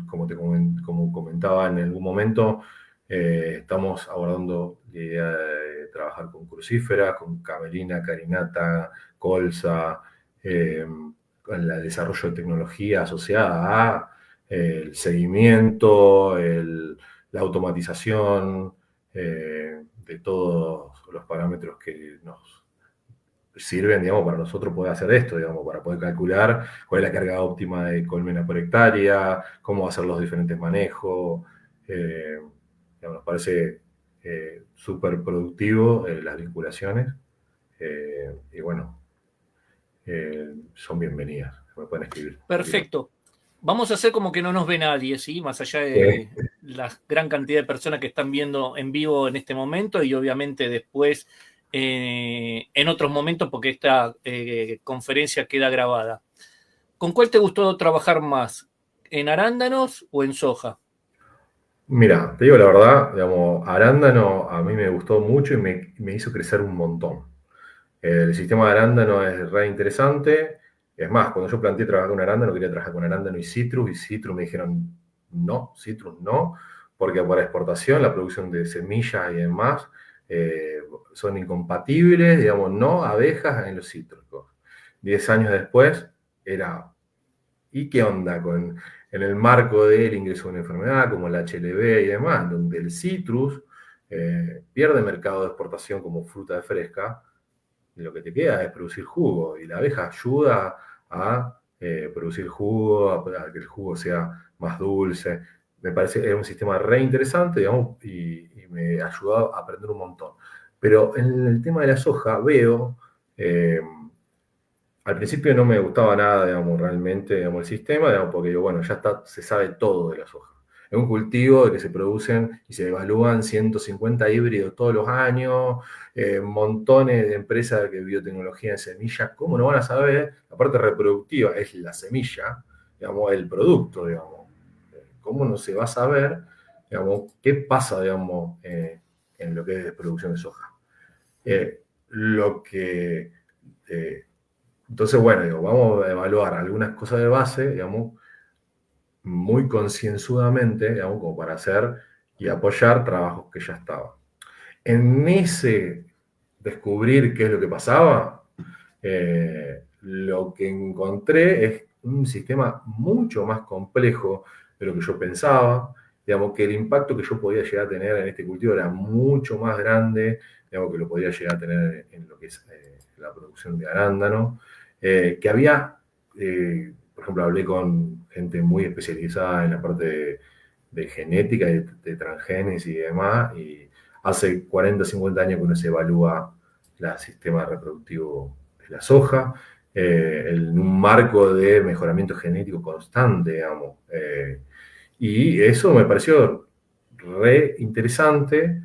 Como comentaba en algún momento, estamos abordando la idea de trabajar con Crucífera, con Camelina, Carinata, Colza, con el desarrollo de tecnología asociada a el seguimiento, la automatización de todos los parámetros que nos sirven, digamos, para nosotros poder hacer esto, digamos, para poder calcular cuál es la carga óptima de colmena por hectárea, cómo hacer los diferentes manejos. Digamos, nos parece súper productivo las vinculaciones y bueno, son bienvenidas, me pueden escribir. Perfecto. Vamos a hacer como que no nos ve nadie, ¿sí? Más allá de la gran cantidad de personas que están viendo en vivo en este momento y obviamente después en otros momentos porque esta conferencia queda grabada. ¿Con cuál te gustó trabajar más? ¿En arándanos o en soja? Mira, te digo la verdad, digamos, arándano a mí me gustó mucho y me hizo crecer un montón. El sistema de arándano es re interesante. Es más, cuando yo planteé trabajar con arándano, quería trabajar con arándano y citrus me dijeron no, citrus no, porque para exportación, la producción de semillas y demás son incompatibles, digamos, no abejas en los cítricos. 10 años después era, ¿y qué onda en el marco del ingreso de una enfermedad como la HLB y demás, donde el citrus pierde mercado de exportación como fruta fresca? Lo que te queda es producir jugo y la abeja ayuda a producir jugo, a que el jugo sea más dulce. Me parece que es un sistema re interesante, digamos, y me ayudó a aprender un montón. Pero en el tema de la soja veo, al principio no me gustaba nada, digamos, realmente, digamos, el sistema, digamos, porque bueno, ya está, se sabe todo de la soja. Es un cultivo de que se producen y se evalúan 150 híbridos todos los años, montones de empresas de biotecnología en semillas. ¿Cómo no van a saber? La parte reproductiva es la semilla, digamos, el producto, digamos. ¿Cómo no se va a saber, digamos, qué pasa, digamos, en lo que es producción de soja? Lo que... Entonces, bueno, digo, vamos a evaluar algunas cosas de base, digamos, muy concienzudamente, digamos, como para hacer y apoyar trabajos que ya estaban. En ese descubrir qué es lo que pasaba, lo que encontré es un sistema mucho más complejo de lo que yo pensaba, digamos, que el impacto que yo podía llegar a tener en este cultivo era mucho más grande, digamos, que lo podía llegar a tener en lo que es la producción de arándano, que había, por ejemplo, hablé con gente muy especializada en la parte de genética, de transgenes y demás, y hace 40, 50 años que uno se evalúa el sistema reproductivo de la soja, en un marco de mejoramiento genético constante, digamos. Y eso me pareció re interesante,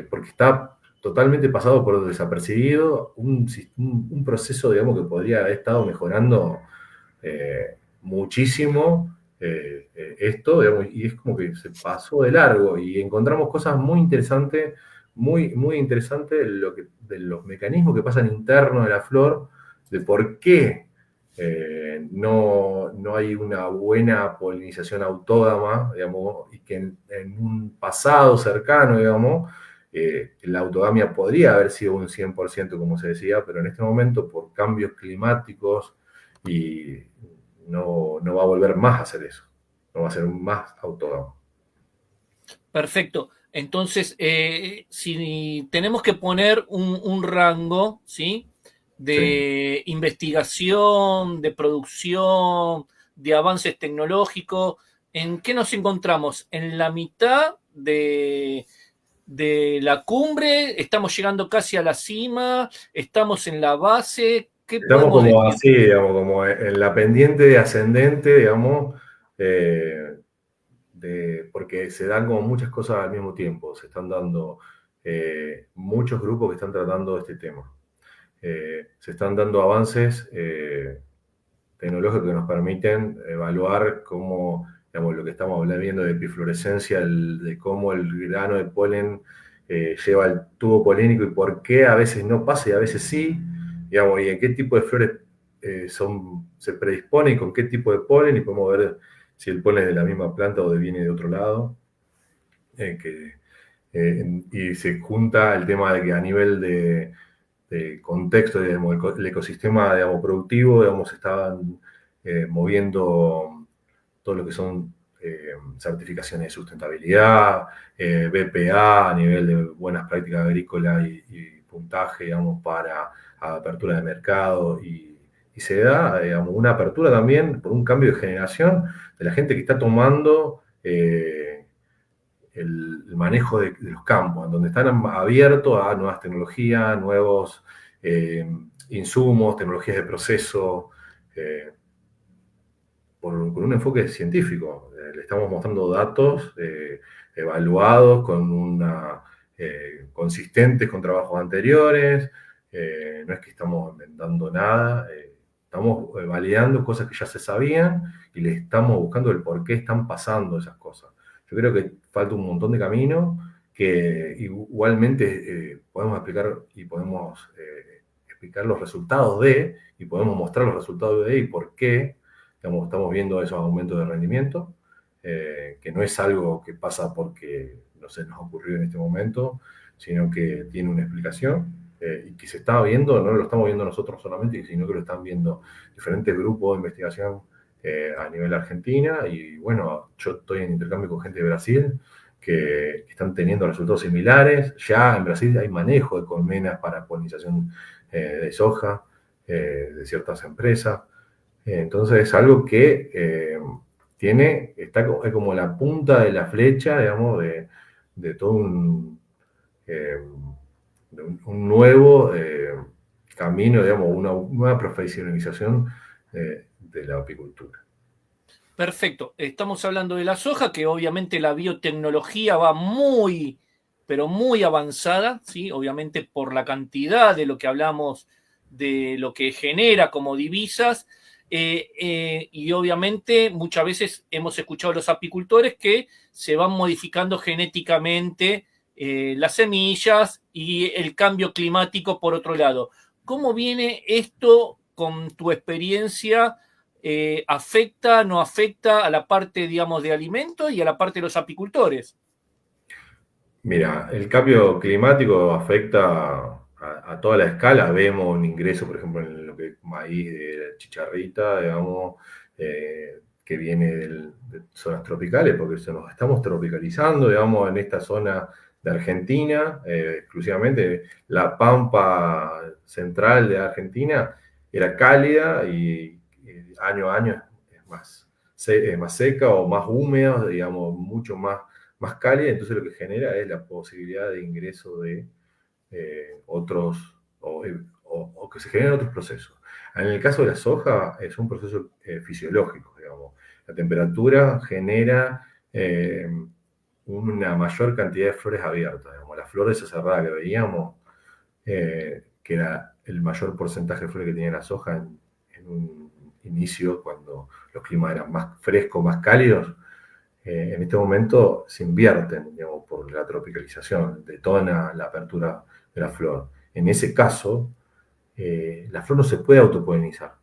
porque está totalmente pasado por desapercibido, un proceso, digamos, que podría haber estado mejorando muchísimo esto, digamos, y es como que se pasó de largo y encontramos cosas muy interesantes, muy interesantes de los mecanismos que pasan internos de la flor, de por qué no hay una buena polinización autógama, digamos, y que en un pasado cercano, digamos, la autogamia podría haber sido un 100%, como se decía, pero en este momento, por cambios climáticos, y no va a volver más a hacer eso, no va a ser más autógamo. Perfecto. Entonces, si tenemos que poner un rango, ¿sí? De investigación, de producción, de avances tecnológicos, ¿en qué nos encontramos? ¿En la mitad de la cumbre? ¿Estamos llegando casi a la cima? ¿Estamos en la base? ¿Qué Estamos podemos como decir? así, digamos, como en la pendiente ascendente, digamos, porque se dan como muchas cosas al mismo tiempo. Se están dando muchos grupos que están tratando este tema. Se están dando avances tecnológicos que nos permiten evaluar cómo, digamos, lo que estamos viendo de epiflorescencia, de cómo el grano de polen lleva el tubo polénico y por qué a veces no pasa y a veces sí, digamos, y en qué tipo de flores se predispone y con qué tipo de polen, y podemos ver si el polen es de la misma planta o viene de otro lado. Y se junta el tema de que a nivel de contexto, digamos, el ecosistema, digamos, productivo, digamos, estaban moviendo todo lo que son certificaciones de sustentabilidad, BPA a nivel de buenas prácticas agrícolas y puntaje, digamos, para apertura de mercado, y se da, digamos, una apertura también por un cambio de generación de la gente que está tomando el manejo de los campos, en donde están abiertos a nuevas tecnologías, nuevos insumos, tecnologías de proceso, con un enfoque científico. Le estamos mostrando datos evaluados consistentes con trabajos anteriores. No es que estamos inventando nada, estamos validando cosas que ya se sabían y le estamos buscando el por qué están pasando esas cosas. Yo creo que falta un montón de camino que igualmente podemos explicar y podemos explicar los resultados y podemos mostrar los resultados y por qué estamos viendo esos aumentos de rendimiento, que no es algo que pasa porque no se nos ocurrió en este momento, sino que tiene una explicación y que se está viendo, no lo estamos viendo nosotros solamente, sino que lo están viendo diferentes grupos de investigación a nivel Argentina. Y bueno, yo estoy en intercambio con gente de Brasil que están teniendo resultados similares. Ya en Brasil hay manejo de colmenas para polinización de soja de ciertas empresas. Entonces es algo que es como la punta de la flecha, digamos, de todo un nuevo camino, digamos, una nueva profesionalización de la apicultura. Perfecto. Estamos hablando de la soja, que obviamente la biotecnología va muy, pero muy avanzada, ¿sí? Obviamente por la cantidad de lo que hablamos, de lo que genera como divisas, y obviamente muchas veces hemos escuchado a los apicultores que se van modificando genéticamente las semillas y el cambio climático por otro lado. ¿Cómo viene esto con tu experiencia? ¿Afecta, no afecta a la parte, digamos, de alimentos y a la parte de los apicultores? Mira, el cambio climático afecta a toda la escala. Vemos un ingreso, por ejemplo, en lo que es maíz de chicharrita, digamos, que viene de zonas tropicales, porque nos estamos tropicalizando, digamos, en esta zona de Argentina, exclusivamente. La pampa central de Argentina era cálida y año a año es más seca o más húmeda, digamos, mucho más cálida. Entonces lo que genera es la posibilidad de ingreso de otros, o que se generen otros procesos. En el caso de la soja es un proceso fisiológico, digamos. La temperatura genera una mayor cantidad de flores abiertas, digamos. Las flores de esa cerrada que veíamos, que era el mayor porcentaje de flores que tenía la soja en un inicio, cuando los climas eran más frescos, más cálidos. En este momento se invierten, digamos, por la tropicalización, detona la apertura de la flor. En ese caso, la flor no se puede autopolinizar,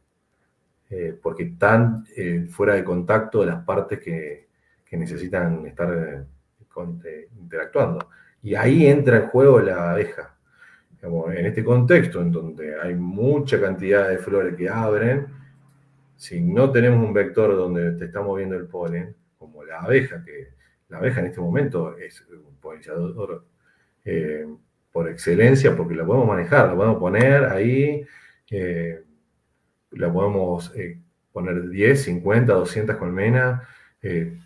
porque están fuera de contacto de las partes que necesitan estar interactuando. Y ahí entra en juego la abeja. Digamos, en este contexto, en donde hay mucha cantidad de flores que abren, si no tenemos un vector donde te está moviendo el polen, como la abeja, que la abeja en este momento es un polinizador por excelencia, porque la podemos manejar, la podemos poner ahí, la podemos poner 10, 50, 200 colmenas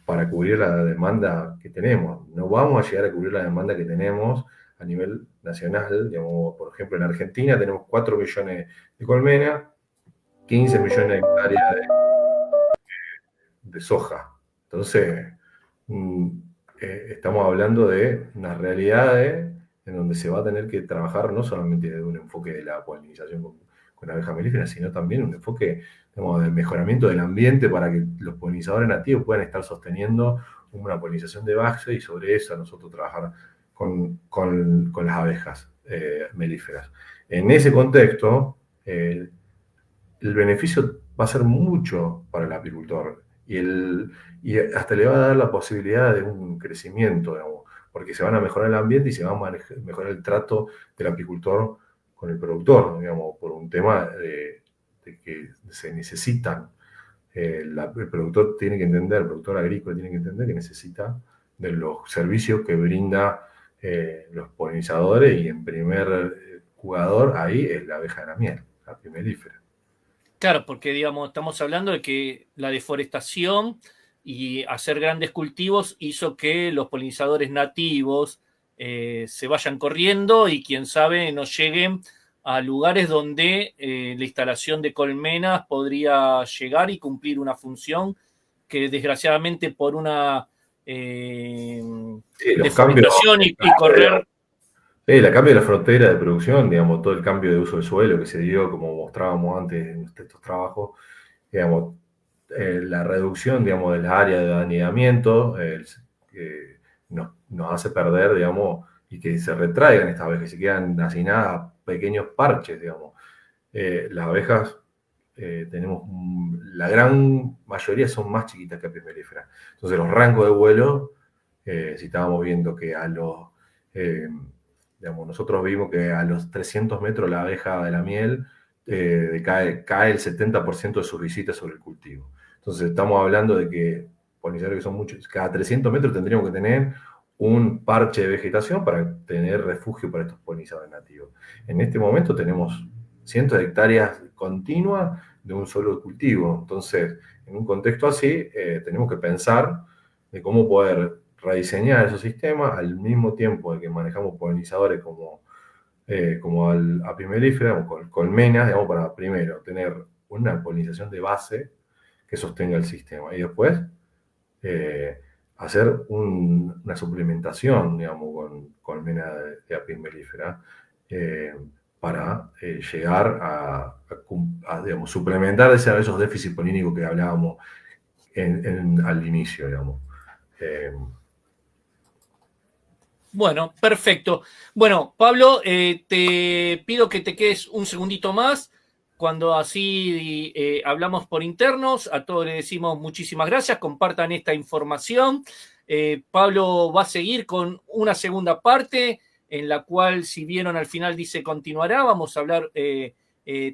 para cubrir la demanda que tenemos. No vamos a llegar a cubrir la demanda que tenemos a nivel nacional. Digamos, por ejemplo, en Argentina tenemos 4 millones de colmenas, 15 millones de hectáreas de soja. Entonces, estamos hablando de unas realidades en donde se va a tener que trabajar no solamente desde un enfoque de la polinización con abejas melíferas, sino también un enfoque, digamos, del mejoramiento del ambiente para que los polinizadores nativos puedan estar sosteniendo una polinización de base, y sobre eso nosotros trabajar con las abejas melíferas. En ese contexto, el beneficio va a ser mucho para el apicultor, y hasta le va a dar la posibilidad de un crecimiento, digamos, porque se van a mejorar el ambiente y se va a mejorar el trato del apicultor con el productor, digamos, por un tema de que se necesitan. El productor tiene que entender, el productor agrícola tiene que entender que necesita de los servicios que brinda los polinizadores, y en primer jugador ahí es la abeja de la miel, la Apis mellifera. Claro, porque digamos, estamos hablando de que la deforestación y hacer grandes cultivos hizo que los polinizadores nativos se vayan corriendo, y quién sabe no lleguen a lugares donde la instalación de colmenas podría llegar y cumplir una función que desgraciadamente por una deforestación y correr... El cambio de la frontera de producción, digamos, todo el cambio de uso del suelo que se dio, como mostrábamos antes en estos trabajos, digamos, la reducción, digamos, del área de anidamiento nos hace perder, digamos, y que se retraigan estas abejas, que se quedan hacinadas a pequeños parches, digamos. Las abejas, tenemos la gran mayoría son más chiquitas que Apis mellifera. Entonces los rangos de vuelo, si estábamos viendo que a los... digamos, nosotros vimos que a los 300 metros la abeja de la miel cae el 70% de sus visitas sobre el cultivo. Entonces estamos hablando de que polinizadores que son muchos, cada 300 metros tendríamos que tener un parche de vegetación para tener refugio para estos polinizadores nativos. En este momento tenemos cientos de hectáreas continuas de un solo cultivo. Entonces, en un contexto así, tenemos que pensar de cómo poder rediseñar esos sistemas al mismo tiempo de que manejamos polinizadores como al Apis mellifera, o con colmenas, digamos, para primero tener una polinización de base que sostenga el sistema, y después hacer una suplementación, digamos, con colmena de Apis mellifera, para llegar a digamos, suplementar esos déficits polínicos que hablábamos al inicio, digamos. Bueno, perfecto. Bueno, Pablo, te pido que te quedes un segundito más. Cuando así hablamos por internos, a todos les decimos muchísimas gracias, compartan esta información. Pablo va a seguir con una segunda parte, en la cual, si vieron al final dice continuará, vamos a hablar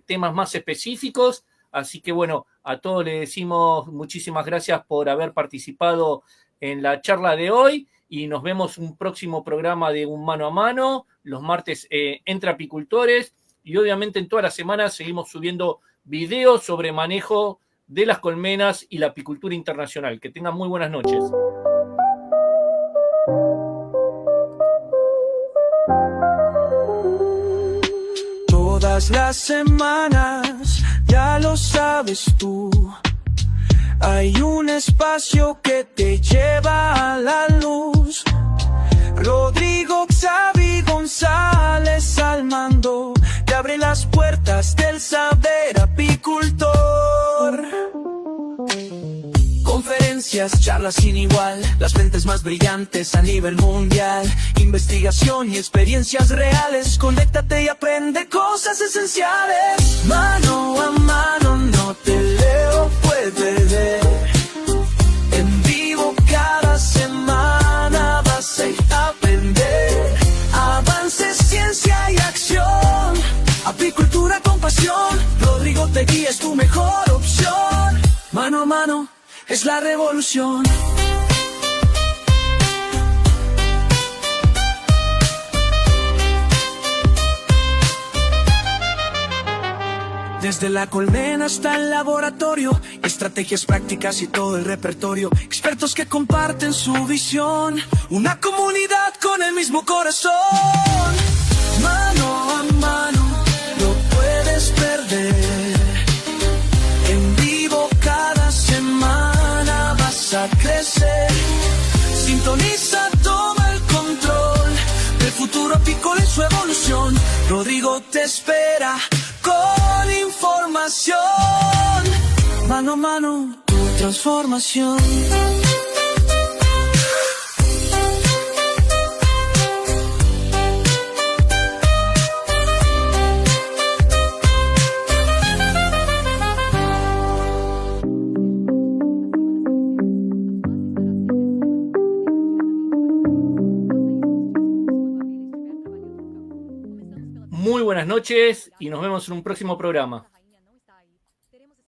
temas más específicos. Así que bueno, a todos les decimos muchísimas gracias por haber participado en la charla de hoy, y nos vemos un próximo programa de Un Mano a Mano, los martes entre apicultores, y obviamente en toda la semana seguimos subiendo videos sobre manejo de las colmenas y la apicultura internacional. Que tengan muy buenas noches. Todas las semanas, ya lo sabes tú, hay un espacio que te lleva a la luz. Rodrigo Xavi González al mando, te abre las puertas del saber apicultor. Conferencias, charlas sin igual, las mentes más brillantes a nivel mundial, investigación y experiencias reales. Conéctate y aprende cosas esenciales. Mano a mano, no te leo, puedes ver. En vivo cada semana vas a aprender. Avances, ciencia y acción, apicultura con pasión. Rodrigo te guía, es tu mejor opción. Mano a mano es la revolución. Desde la colmena hasta el laboratorio, estrategias prácticas y todo el repertorio. Expertos que comparten su visión, una comunidad con el mismo corazón. Mano a mano, no puedes perder. En vivo cada semana vas a crecer. Sintoniza, toma el control del futuro. científico en su evolución. Rodrigo te espera con información. Mano a mano, tu transformación. Muy buenas noches y nos vemos en un próximo programa.